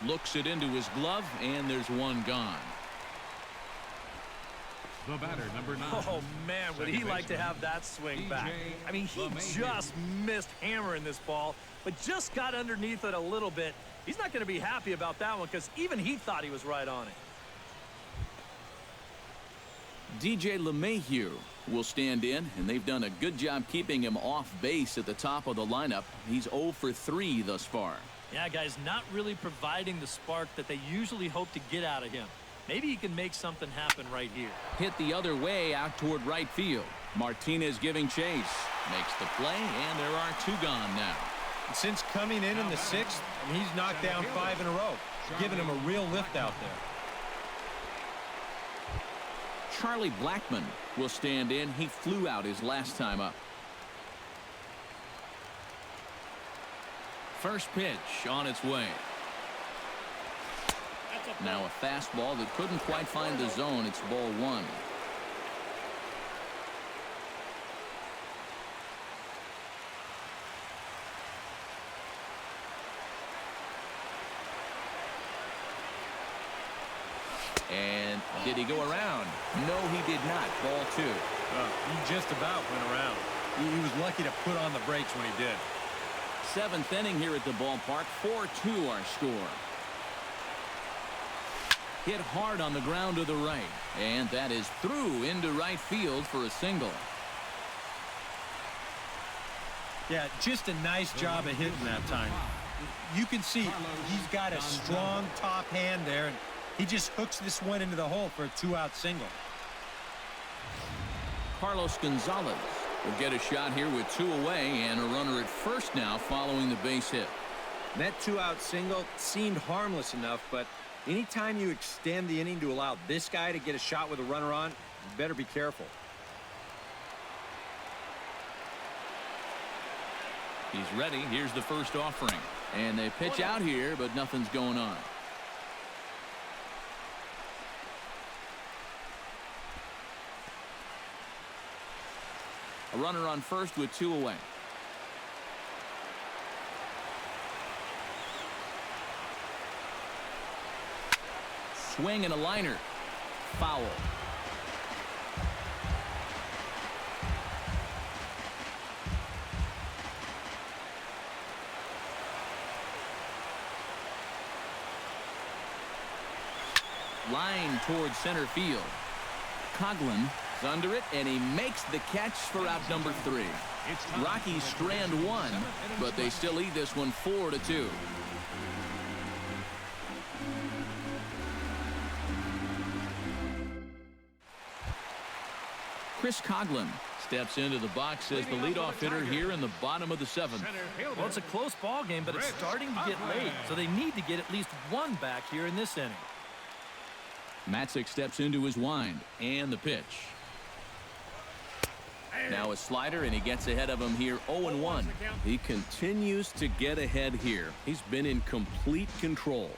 Looks it into his glove, and there's 1 gone. The batter, number 9. Oh, man, would he like to have that swing back. I mean, he just missed hammering this ball, but just got underneath it a little bit. He's not going to be happy about that one because even he thought he was right on it. DJ LeMahieu will stand in, and they've done a good job keeping him off base at the top of the lineup. He's 0 for 3 thus far. Yeah, guys, not really providing the spark that they usually hope to get out of him. Maybe he can make something happen right here. Hit the other way out toward right field. Martinez giving chase. Makes the play, and there are 2 gone now. And since coming in the 6th, he's knocked down 5 in a row, giving him a real lift out there. Charlie Blackmon will stand in. He flew out his last time up. First pitch on its way. Now a fastball that couldn't quite find the zone. It's ball 1. And did he go around? No, he did not. Ball 2. He just about went around. He was lucky to put on the brakes when he did. 7th inning here at the ballpark. 4-2 our score. Hit hard on the ground to the right. And that is through into right field for a single. Yeah, just a nice job of hitting that time. You can see he's got a strong top hand there, and he just hooks this one into the hole for a 2-out single. Carlos Gonzalez will get a shot here with 2 away and a runner at first now following the base hit. That 2-out single seemed harmless enough, but anytime you extend the inning to allow this guy to get a shot with a runner on, you better be careful. He's ready. Here's the first offering. And they pitch out here, but nothing's going on. A runner on first with 2 away. Swing and a liner. Foul. Line towards center field. Coughlin is under it, and he makes the catch for out number 3. Rockies strand 1, but they still lead this one 4-2. Chris Coughlin steps into the box as the leadoff hitter here in the bottom of the 7th. Well, it's a close ball game, but it's starting to get late, so they need to get at least 1 back here in this inning. Matzik steps into his wind, and the pitch. Now a slider, and he gets ahead of him here 0-1. He continues to get ahead here. He's been in complete control.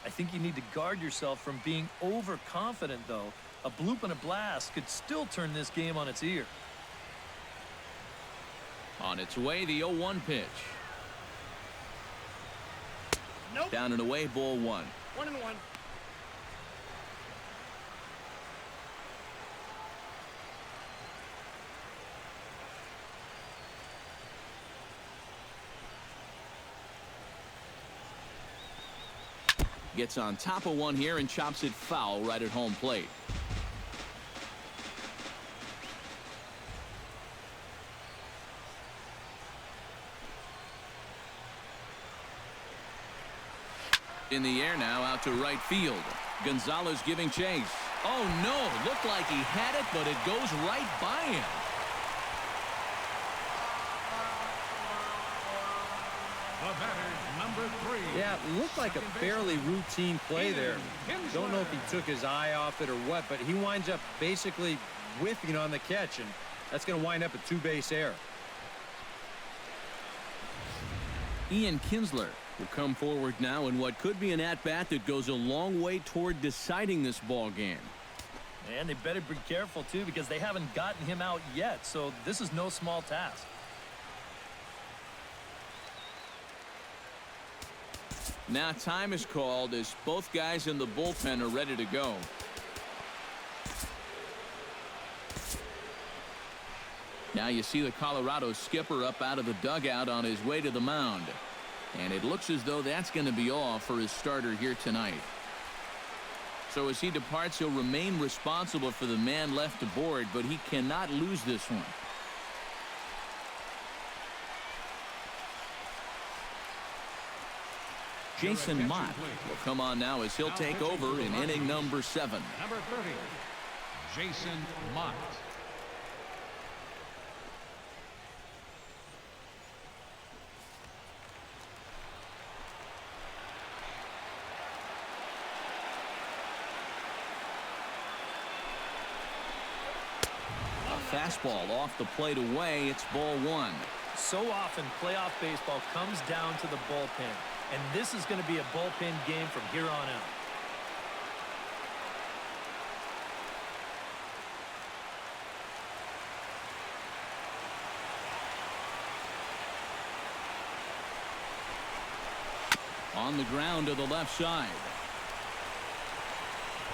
I think you need to guard yourself from being overconfident, though. A bloop and a blast could still turn this game on its ear. On its way, the 0-1 pitch. Nope. Down and away, ball 1. 1-1. Gets on top of one here and chops it foul right at home plate. In the air now, out to right field. Gonzalez giving chase. Oh no, looked like he had it, but it goes right by him. The batter, number 3. Yeah, it looked like a fairly routine play there. Don't know if he took his eye off it or what, but he winds up basically whiffing on the catch, and that's going to wind up a 2-base error. Ian Kinsler will come forward now in what could be an at-bat that goes a long way toward deciding this ball game. And they better be careful, too, because they haven't gotten him out yet, so this is no small task. Now time is called as both guys in the bullpen are ready to go. Now you see the Colorado skipper up out of the dugout on his way to the mound. And it looks as though that's going to be all for his starter here tonight. So as he departs, he'll remain responsible for the man left aboard, but he cannot lose this one. Jason Mott will come on now as he'll take over in inning number 7. Number 30, Jason Mott. A fastball off the plate away. It's ball 1. So often, playoff baseball comes down to the bullpen. And this is going to be a bullpen game from here on out. On the ground to the left side.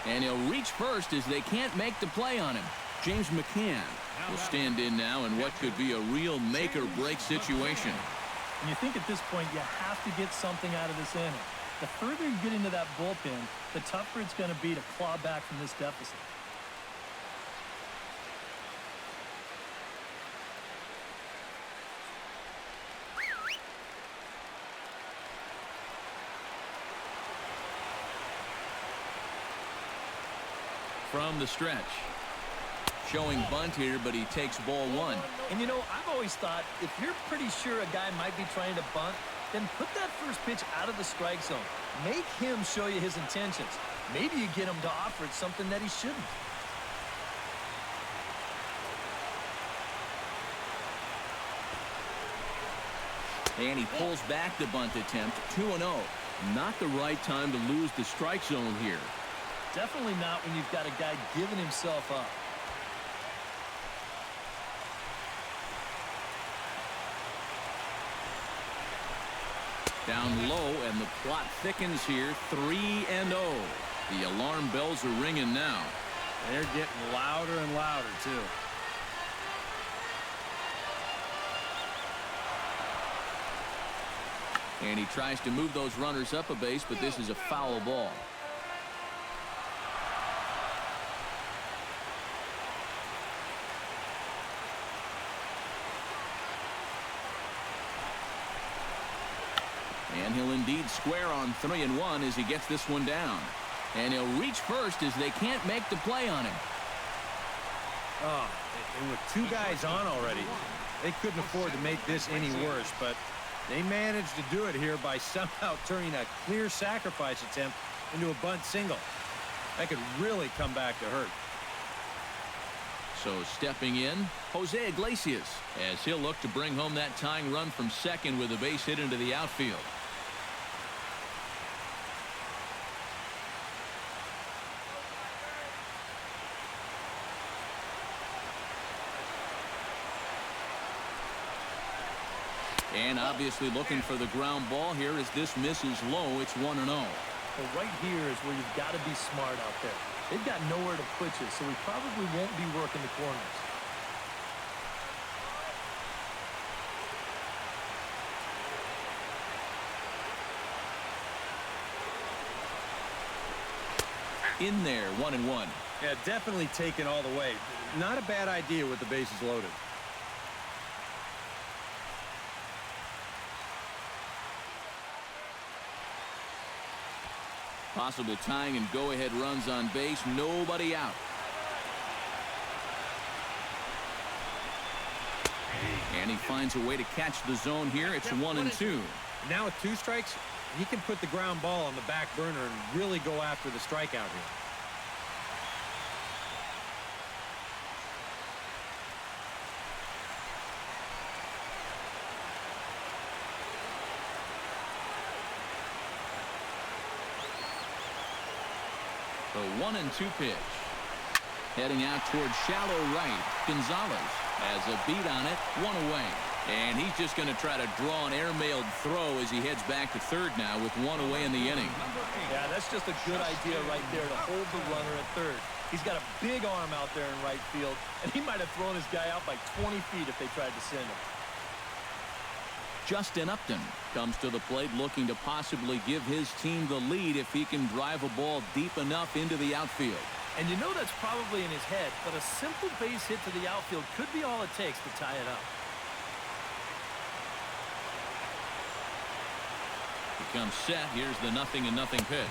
And he'll reach first as they can't make the play on him. James McCann will stand in now in what could be a real make-or-break situation. And you think at this point you have to get something out of this inning. The further you get into that bullpen, the tougher it's going to be to claw back from this deficit. From the stretch. showing bunt here, but he takes ball one. And you know, I've always thought if you're pretty sure a guy might be trying to bunt, then put that first pitch out of the strike zone. Make him show you his intentions. Maybe you get him to offer something that he shouldn't. And he pulls back the bunt attempt. 2-0. Not the right time to lose the strike zone here. Definitely not when you've got a guy giving himself up. Down low, and the plot thickens here. 3-0. The alarm bells are ringing now. They're getting louder and louder, too. And he tries to move those runners up a base, but this is a foul ball. And he'll indeed square on 3-1 as he gets this one down. And he'll reach first as they can't make the play on him. Oh, and with two guys on already, they couldn't afford to make this any worse, but they managed to do it here by somehow turning a clear sacrifice attempt into a bunt single. That could really come back to hurt. So stepping in, Jose Iglesias, as he'll look to bring home that tying run from second with a base hit into the outfield. And obviously looking for the ground ball here as this misses low. It's 1-0. Well, right here is where you've got to be smart out there. They've got nowhere to put you, so he probably won't be working the corners. In there, 1-1. Yeah, definitely taken all the way. Not a bad idea with the bases loaded. Possible tying and go-ahead runs on base. Nobody out. And he finds a way to catch the zone here. It's 1-2. Now with two strikes, he can put the ground ball on the back burner and really go after the strikeout here. The 1-2 pitch. Heading out towards shallow right. Gonzalez has a beat on it. One away. And he's just going to try to draw an airmailed throw as he heads back to third now with one away in the inning. Yeah, that's just a good idea right there to hold the runner at third. He's got a big arm out there in right field, and he might have thrown his guy out by 20 feet if they tried to send him. Justin Upton comes to the plate looking to possibly give his team the lead if he can drive a ball deep enough into the outfield. And you know that's probably in his head, but a simple base hit to the outfield could be all it takes to tie it up. He comes set. Here's the 0-0 pitch.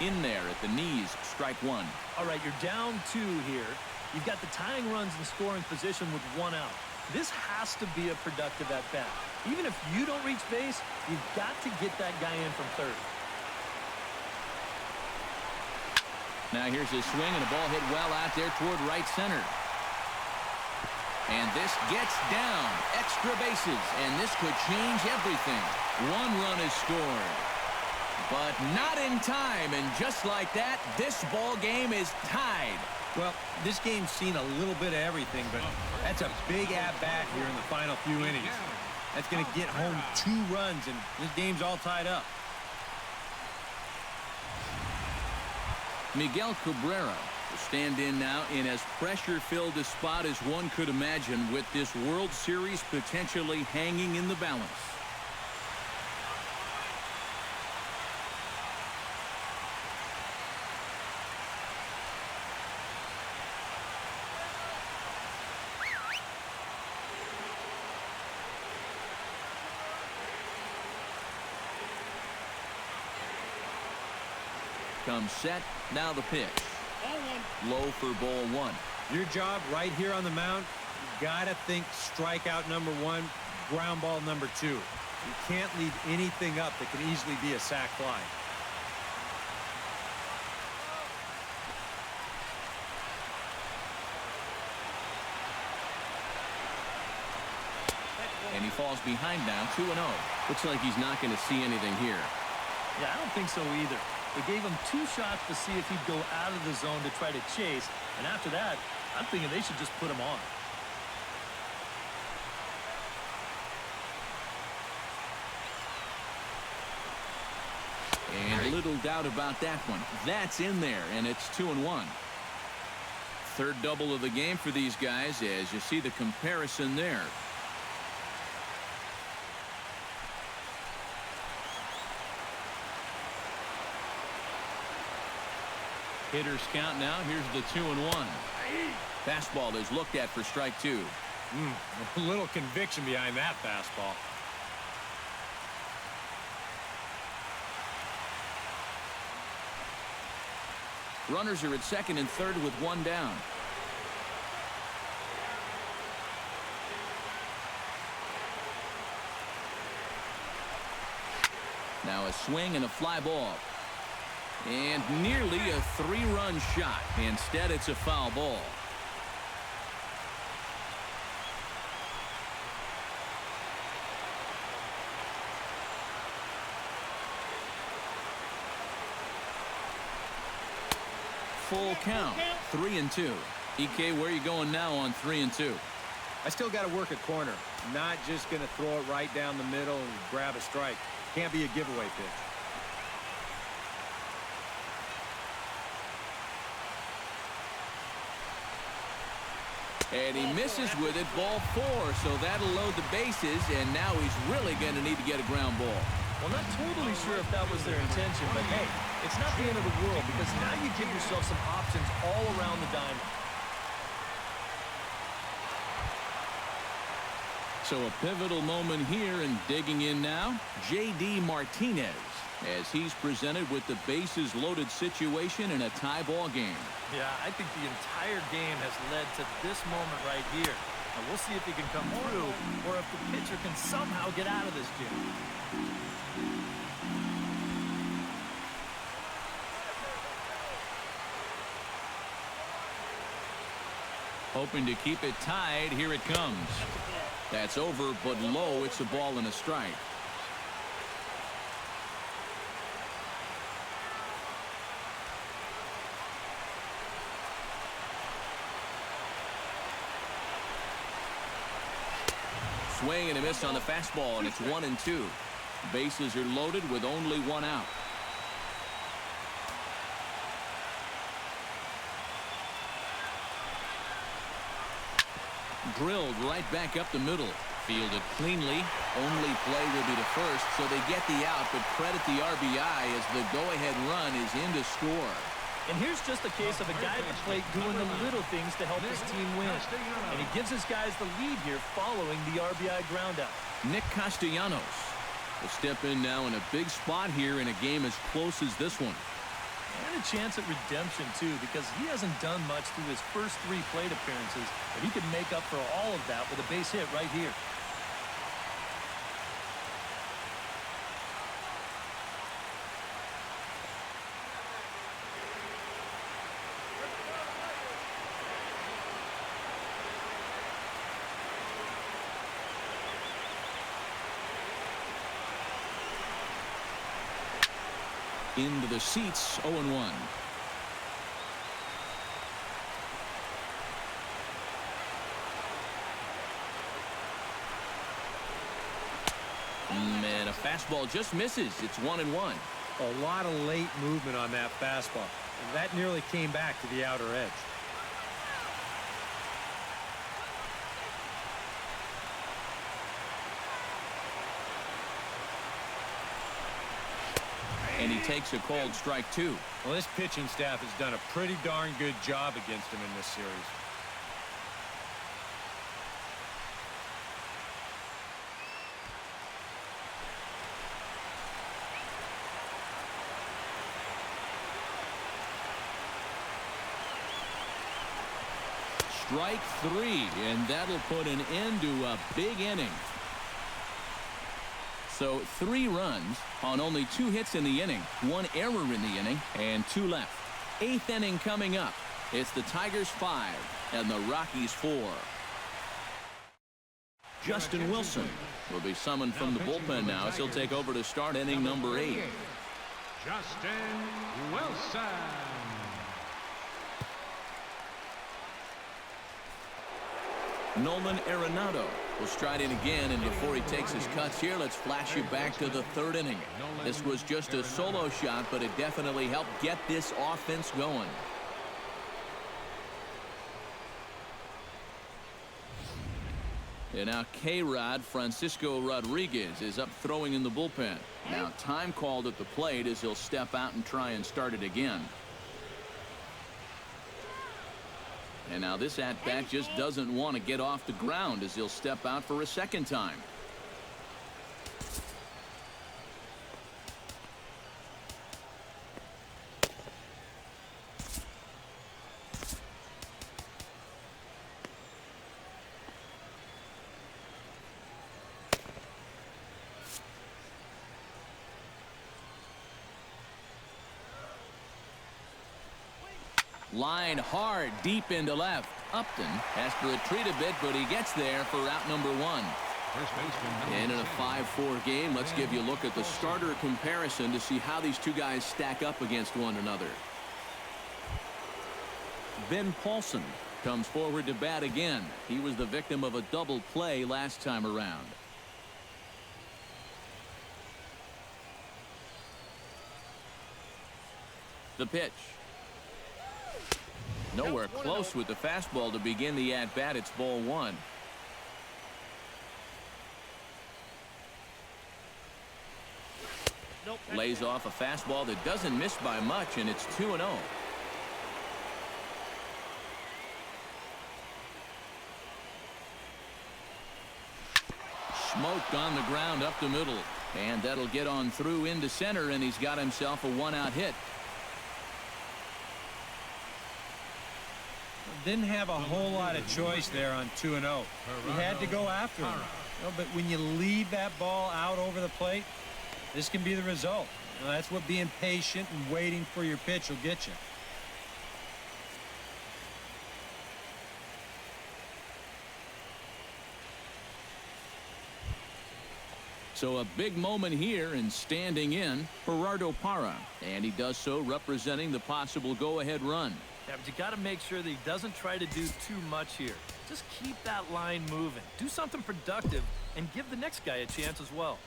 In there at the knees, strike one. All right, you're down 2 here. You've got the tying runs in scoring position with 1 out. This has to be a productive at-bat. Even if you don't reach base, you've got to get that guy in from third. Now here's his swing, and a ball hit well out there toward right center. And this gets down. Extra bases, and this could change everything. 1 run is scored. But not in time, and just like that, this ball game is tied. Well, this game's seen a little bit of everything, but that's a big at-bat here in the final few innings. That's going to get home 2 runs, and this game's all tied up. Miguel Cabrera will stand in now in as pressure-filled a spot as one could imagine, with this World Series potentially hanging in the balance. Comes set. Now the pitch. Low for ball 1. Your job right here on the mound, you got to think strikeout number 1, ground ball number 2. You can't leave anything up that can easily be a sac fly. And he falls behind now, 2-0. Looks like he's not going to see anything here. Yeah, I don't think so either. They gave him 2 shots to see if he'd go out of the zone to try to chase. And after that, I'm thinking they should just put him on. And little doubt about that one. That's in there, and it's 2-1. Third double of the game for these guys as you see the comparison there. Hitters count now. Here's the 2-1. Fastball is looked at for strike 2. A little conviction behind that fastball. Runners are at second and third with 1 down. Now a swing and a fly ball. And nearly a 3-run shot. Instead, it's a foul ball. Full count, 3-2. EK, where are you going now on 3-2? I still got to work a corner. Not just going to throw it right down the middle and grab a strike. Can't be a giveaway pitch. And he misses with it, ball 4, so that'll load the bases, and now he's really going to need to get a ground ball. Well, not totally sure if that was their intention, but hey, it's not the end of the world because now you give yourself some options all around the diamond. So a pivotal moment here, and digging in now, J.D. Martinez, as he's presented with the bases loaded situation in a tie ball game. Yeah, I think the entire game has led to this moment right here. Now we'll see if he can come through or if the pitcher can somehow get out of this jam. Hoping to keep it tied. Here it comes. That's over, but low. It's a ball and a strike. Swing and a miss on the fastball, and it's 1-2. Bases are loaded with only 1 out. Drilled right back up the middle. Fielded cleanly. Only play will be to first, so they get the out, but credit the RBI as the go-ahead run is in to score. And here's just a case of a guy at the plate doing the little things to help his team win. And he gives his guys the lead here following the RBI groundout. Nick Castellanos will step in now in a big spot here in a game as close as this one. And a chance at redemption, too, because he hasn't done much through his first 3 plate appearances. But he could make up for all of that with a base hit right here. Into the seats, 0-1. And a fastball just misses. It's 1-1. A lot of late movement on that fastball. And that nearly came back to the outer edge. And he takes a cold strike 2. Well, this pitching staff has done a pretty darn good job against him in this series. strike 3, and that'll put an end to a big inning. So 3 runs on only 2 hits in the inning, 1 error in the inning, and 2 left. 8th inning coming up. It's the Tigers 5 and the Rockies 4. Justin Wilson will be summoned from the bullpen now as he'll take over to start inning number 8. Justin Wilson. Nolan Arenado will stride in again, and before he takes his cuts here, let's flash you back to the 3rd inning. This was just a solo shot, but it definitely helped get this offense going. And now K-Rod Francisco Rodriguez is up throwing in the bullpen. Now time called at the plate as he'll step out and try and start it again. And now this at-bat just doesn't want to get off the ground as he'll step out for a 2nd time. Line hard deep into left. Upton has to retreat a bit, but he gets there for out number 1. And in a 5-4 game, let's give you a look at the starter comparison to see how these 2 guys stack up against one another. Ben Paulson comes forward to bat again. He was the victim of a double play last time around. The pitch. Nowhere close with the fastball to begin the at-bat. It's ball 1. Lays off a fastball that doesn't miss by much, and it's 2-0. Smoked on the ground up the middle, and that'll get on through into center, and he's got himself a 1-out hit. Didn't have a whole lot of choice there on 2-0. He had to go after him. But when you leave that ball out over the plate, this can be the result. That's what being patient and waiting for your pitch will get you. So a big moment here, and standing in Gerardo Parra, and he does so representing the possible go-ahead run. Yeah, but you got to make sure that he doesn't try to do too much here. Just keep that line moving. Do something productive and give the next guy a chance as well.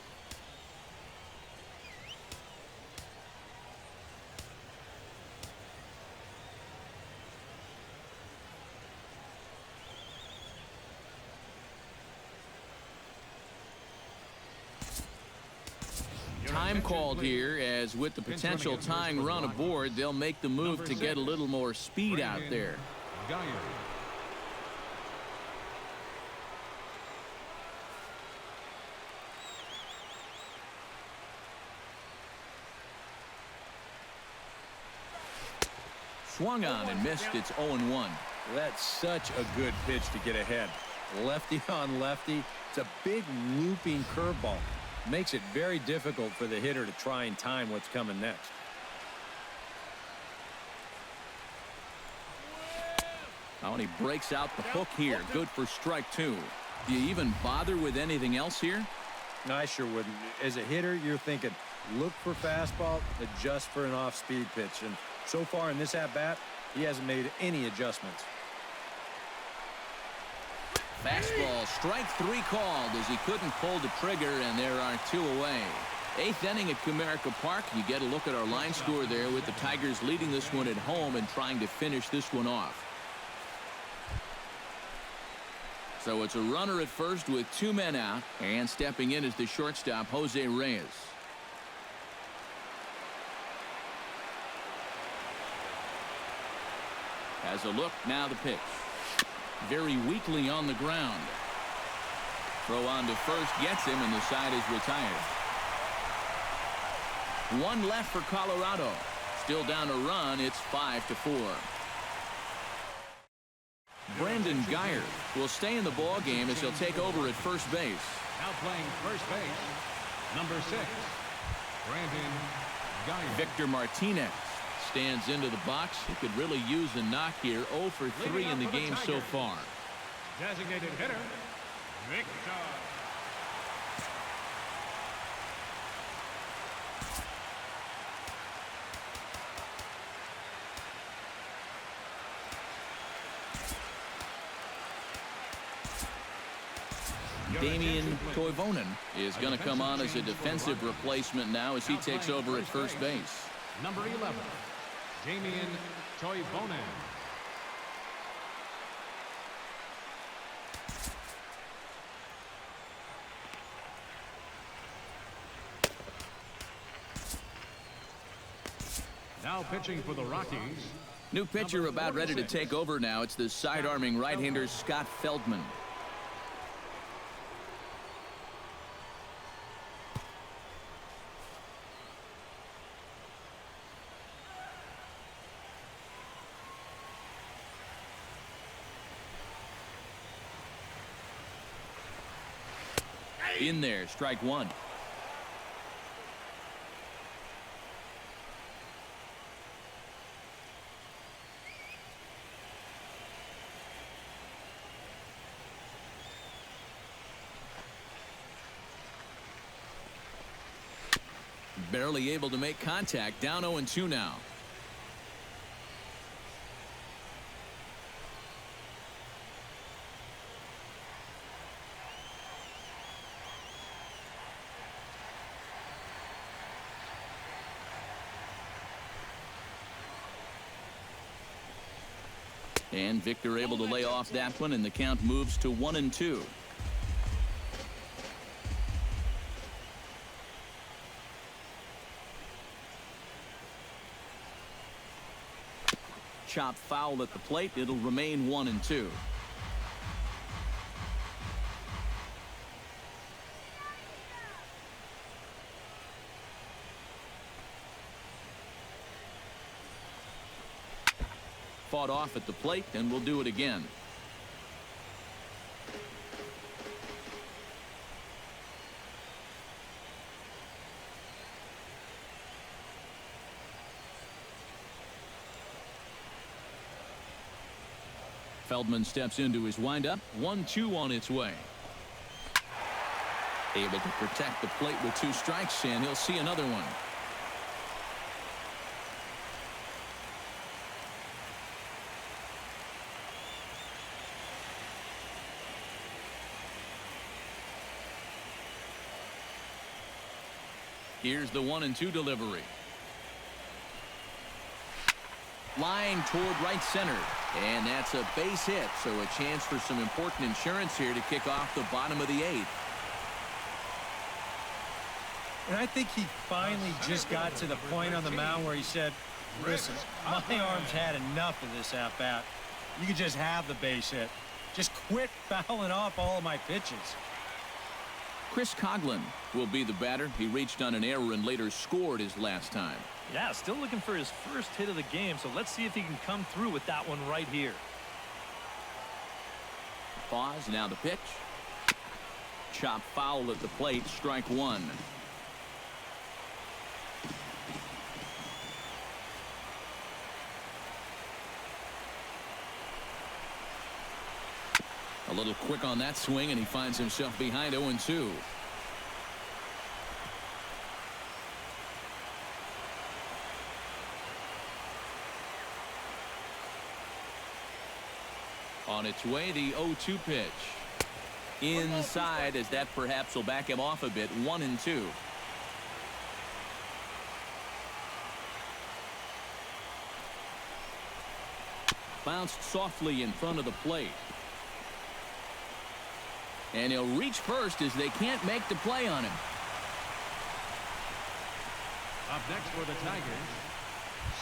Time called here, as with the potential tying run aboard, they'll make the move to get a little more speed out there. Swung on and missed. It's 0-1. That's such a good pitch to get ahead. Lefty on lefty. It's a big looping curveball. Makes it very difficult for the hitter to try and time what's coming next. Oh, and he breaks out the hook here. Good for strike 2. Do you even bother with anything else here? No, I sure wouldn't. As a hitter, you're thinking, look for fastball, adjust for an off-speed pitch. And so far in this at-bat, he hasn't made any adjustments. Fastball, strike 3 called as he couldn't pull the trigger, and there are 2 away. 8th inning at Comerica Park. You get a look at our line score there with the Tigers leading this one at home and trying to finish this one off. So it's a runner at first with 2 men out, and stepping in is the shortstop, Jose Reyes. Has a look, now the pitch. Very weakly on the ground. Throw on to first gets him, and the side is retired. 1 left for Colorado. Still down a run. It's 5-4. Brandon Geyer will stay in the ball game as he'll take over at first base. Now playing first base, number 6, Brandon Geyer. Victor Martinez stands into the box. He could really use a knock here. 0 for 3 in the game so far. Designated hitter, Victor. Damian Toivonen is going to come on as a defensive replacement now as he takes over at first base. Number 11, Damian Toivonen. Now pitching for the Rockies. New pitcher about ready to take over now. It's the side-arming right-hander Scott Feldman. In there, strike one. Barely able to make contact. Down 0-2 now. And Victor able to lay off that one, and the count moves to 1-2. Chop foul at the plate. It'll remain 1-2. Fought off at the plate, and we'll do it again. Feldman steps into his windup. 1-2 on its way. Able to protect the plate with 2 strikes, and he'll see another one. Here's the 1-2 delivery. Line toward right center. And that's a base hit, so a chance for some important insurance here to kick off the bottom of the 8th. And I think he finally just got to the point on the mound where he said, listen, my arm's had enough of this at-bat. You can just have the base hit. Just quit fouling off all of my pitches. Chris Coghlan will be the batter. He reached on an error and later scored his last time. Yeah, still looking for his first hit of the game, so let's see if he can come through with that one right here. Pause, now the pitch. Chop foul at the plate, strike one. A little quick on that swing, and he finds himself behind 0-2. On its way, the 0-2 pitch. Inside, as that perhaps will back him off a bit. 1-2. Bounced softly in front of the plate. And he'll reach first as they can't make the play on him. Up next for the Tigers,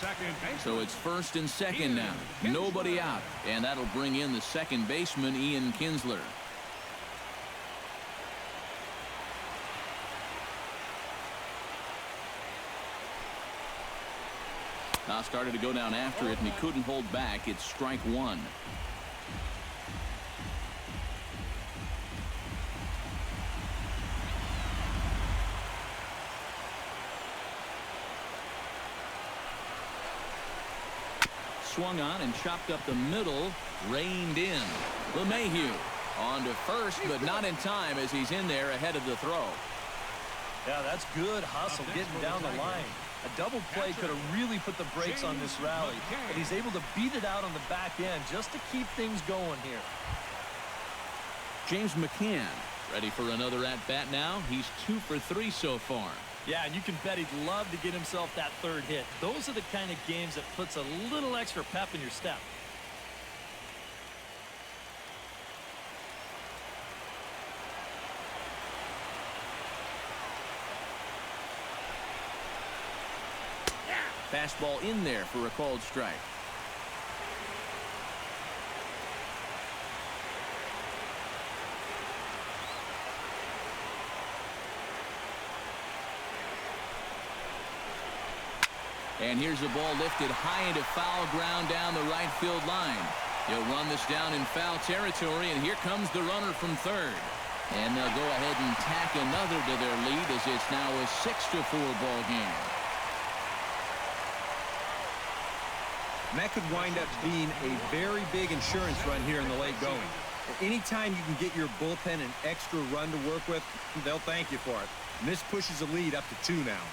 second baseman. So it's first and second now. Nobody out. And that'll bring in the second baseman, Ian Kinsler. Now started to go down after it, and he couldn't hold back. It's strike one. swung on and chopped up the middle. Reined in. LeMahieu on to first, but not in time as he's in there ahead of the throw. Yeah, that's good hustle getting down the line. A double play could have really put the brakes on this rally, but he's able to beat it out on the back end just to keep things going here. James McCann ready for another at-bat now. He's 2 for 3 so far. Yeah, and you can bet he'd love to get himself that third hit. Those are the kind of games that puts a little extra pep in your step. Fastball in there for a called strike. And here's a ball lifted high into foul ground down the right field line. He'll run this down in foul territory, and here comes the runner from third. And they'll go ahead and tack another to their lead as it's now a 6-4 ball game. And that could wind up being a very big insurance run here in the late going. Anytime you can get your bullpen an extra run to work with, they'll thank you for it. And this pushes the lead up to 2 now.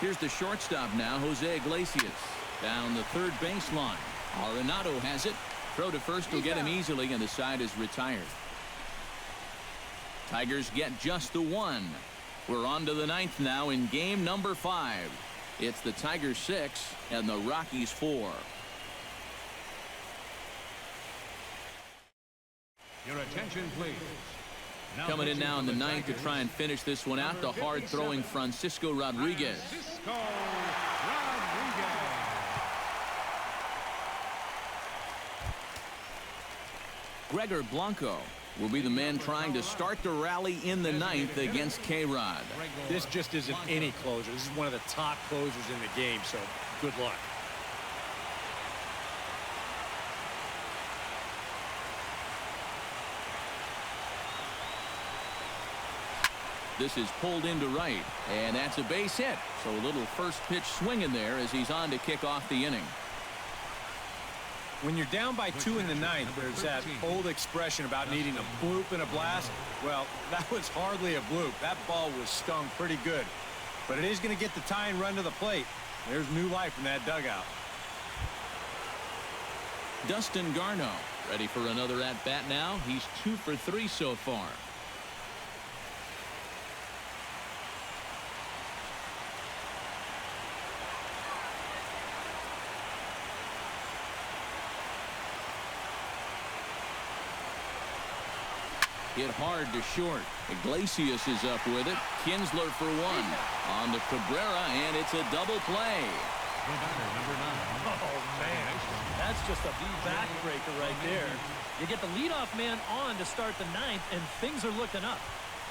Here's the shortstop now, Jose Iglesias. Down the third baseline. Arenado has it. Throw to first will get him easily, and the side is retired. Tigers get just the 1. We're on to the 9th now in game number 5. It's the Tigers 6 and the Rockies 4. Your attention, please. Coming in now in the 9th to try and finish this one out, the hard-throwing Francisco Rodriguez. Francisco Rodriguez. Gregor Blanco will be the man trying to start the rally in the 9th against K-Rod. This just isn't any closer. This is one of the top closers in the game, so good luck. This is pulled into right, and that's a base hit. So a little first pitch swing in there as he's on to kick off the inning. When you're down by 2 in the 9th, there's that old expression about needing a bloop and a blast. Well, that was hardly a bloop. That ball was stung pretty good. But it is going to get the tying run to the plate. There's new life in that dugout. Dustin Garneau ready for another at-bat now. He's 2 for 3 so far. Hit hard to short. Iglesias is up with it. Kinsler for 1. On to Cabrera, and it's a double play. Number 9. Oh, man. That's just a backbreaker right there. You get the leadoff man on to start the 9th, and things are looking up.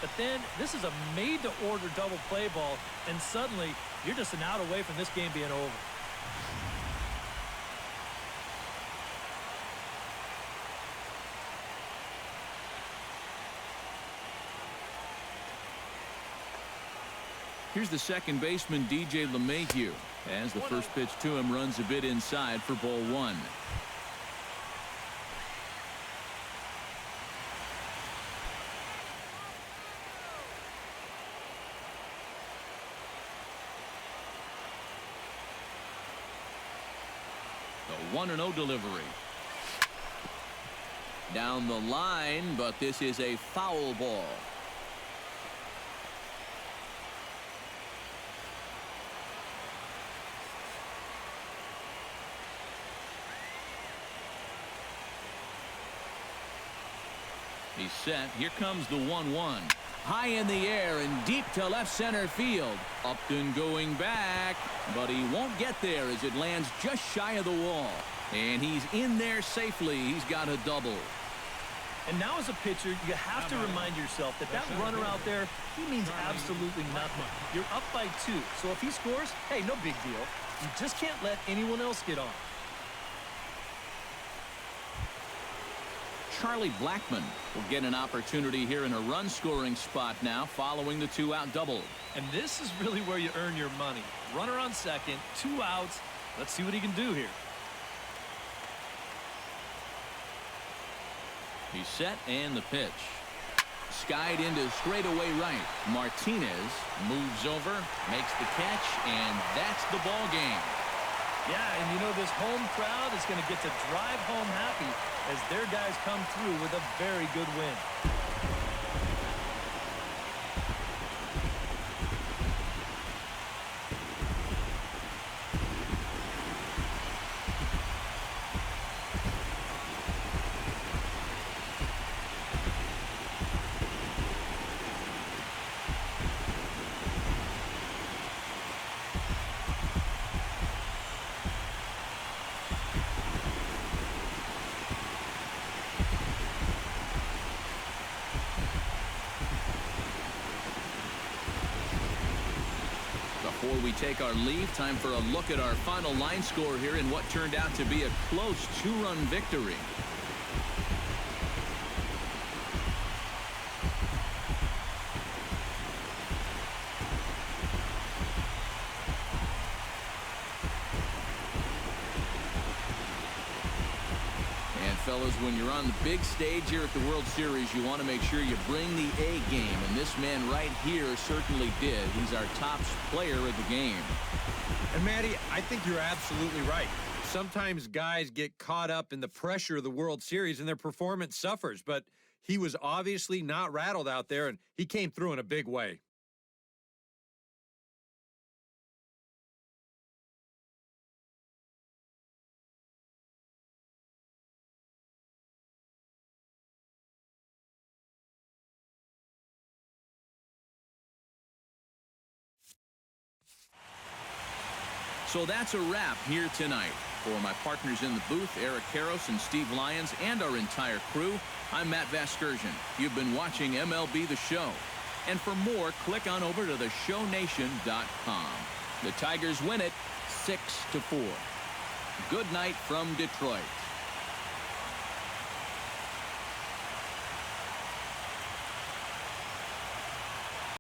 But then this is a made-to-order double play ball, and suddenly you're just an out away from this game being over. Here's the second baseman, DJ LeMahieu, as the first pitch to him runs a bit inside for ball 1. The 1-0 delivery. Down the line, but this is a foul ball. He's set. Here comes the 1-1. High in the air and deep to left center field. Upton going back, but he won't get there as it lands just shy of the wall. And he's in there safely. He's got a double. And now as a pitcher, you have to remind yourself that that runner out there, he means absolutely nothing. You're up by 2, so if he scores, hey, no big deal. You just can't let anyone else get on. Charlie Blackmon will get an opportunity here in a run-scoring spot now following the two-out double. And this is really where you earn your money. Runner on second, 2 outs. Let's see what he can do here. He's set, and the pitch. Skied into straightaway right. Martinez moves over, makes the catch, and that's the ball game. Yeah, and you know this home crowd is going to get to drive home happy as their guys come through with a very good win. Before we take our leave, time for a look at our final line score here in what turned out to be a close 2-run victory. Fellas, when you're on the big stage here at the World Series, you want to make sure you bring the A game, and this man right here certainly did. He's our top player of the game. And Matty, I think you're absolutely right. Sometimes guys get caught up in the pressure of the World Series and their performance suffers, but he was obviously not rattled out there, and he came through in a big way. So that's a wrap here tonight. For my partners in the booth, Eric Karros and Steve Lyons, and our entire crew, I'm Matt Vasgersian. You've been watching MLB The Show. And for more, click on over to theshownation.com. The Tigers win it 6-4. Good night from Detroit.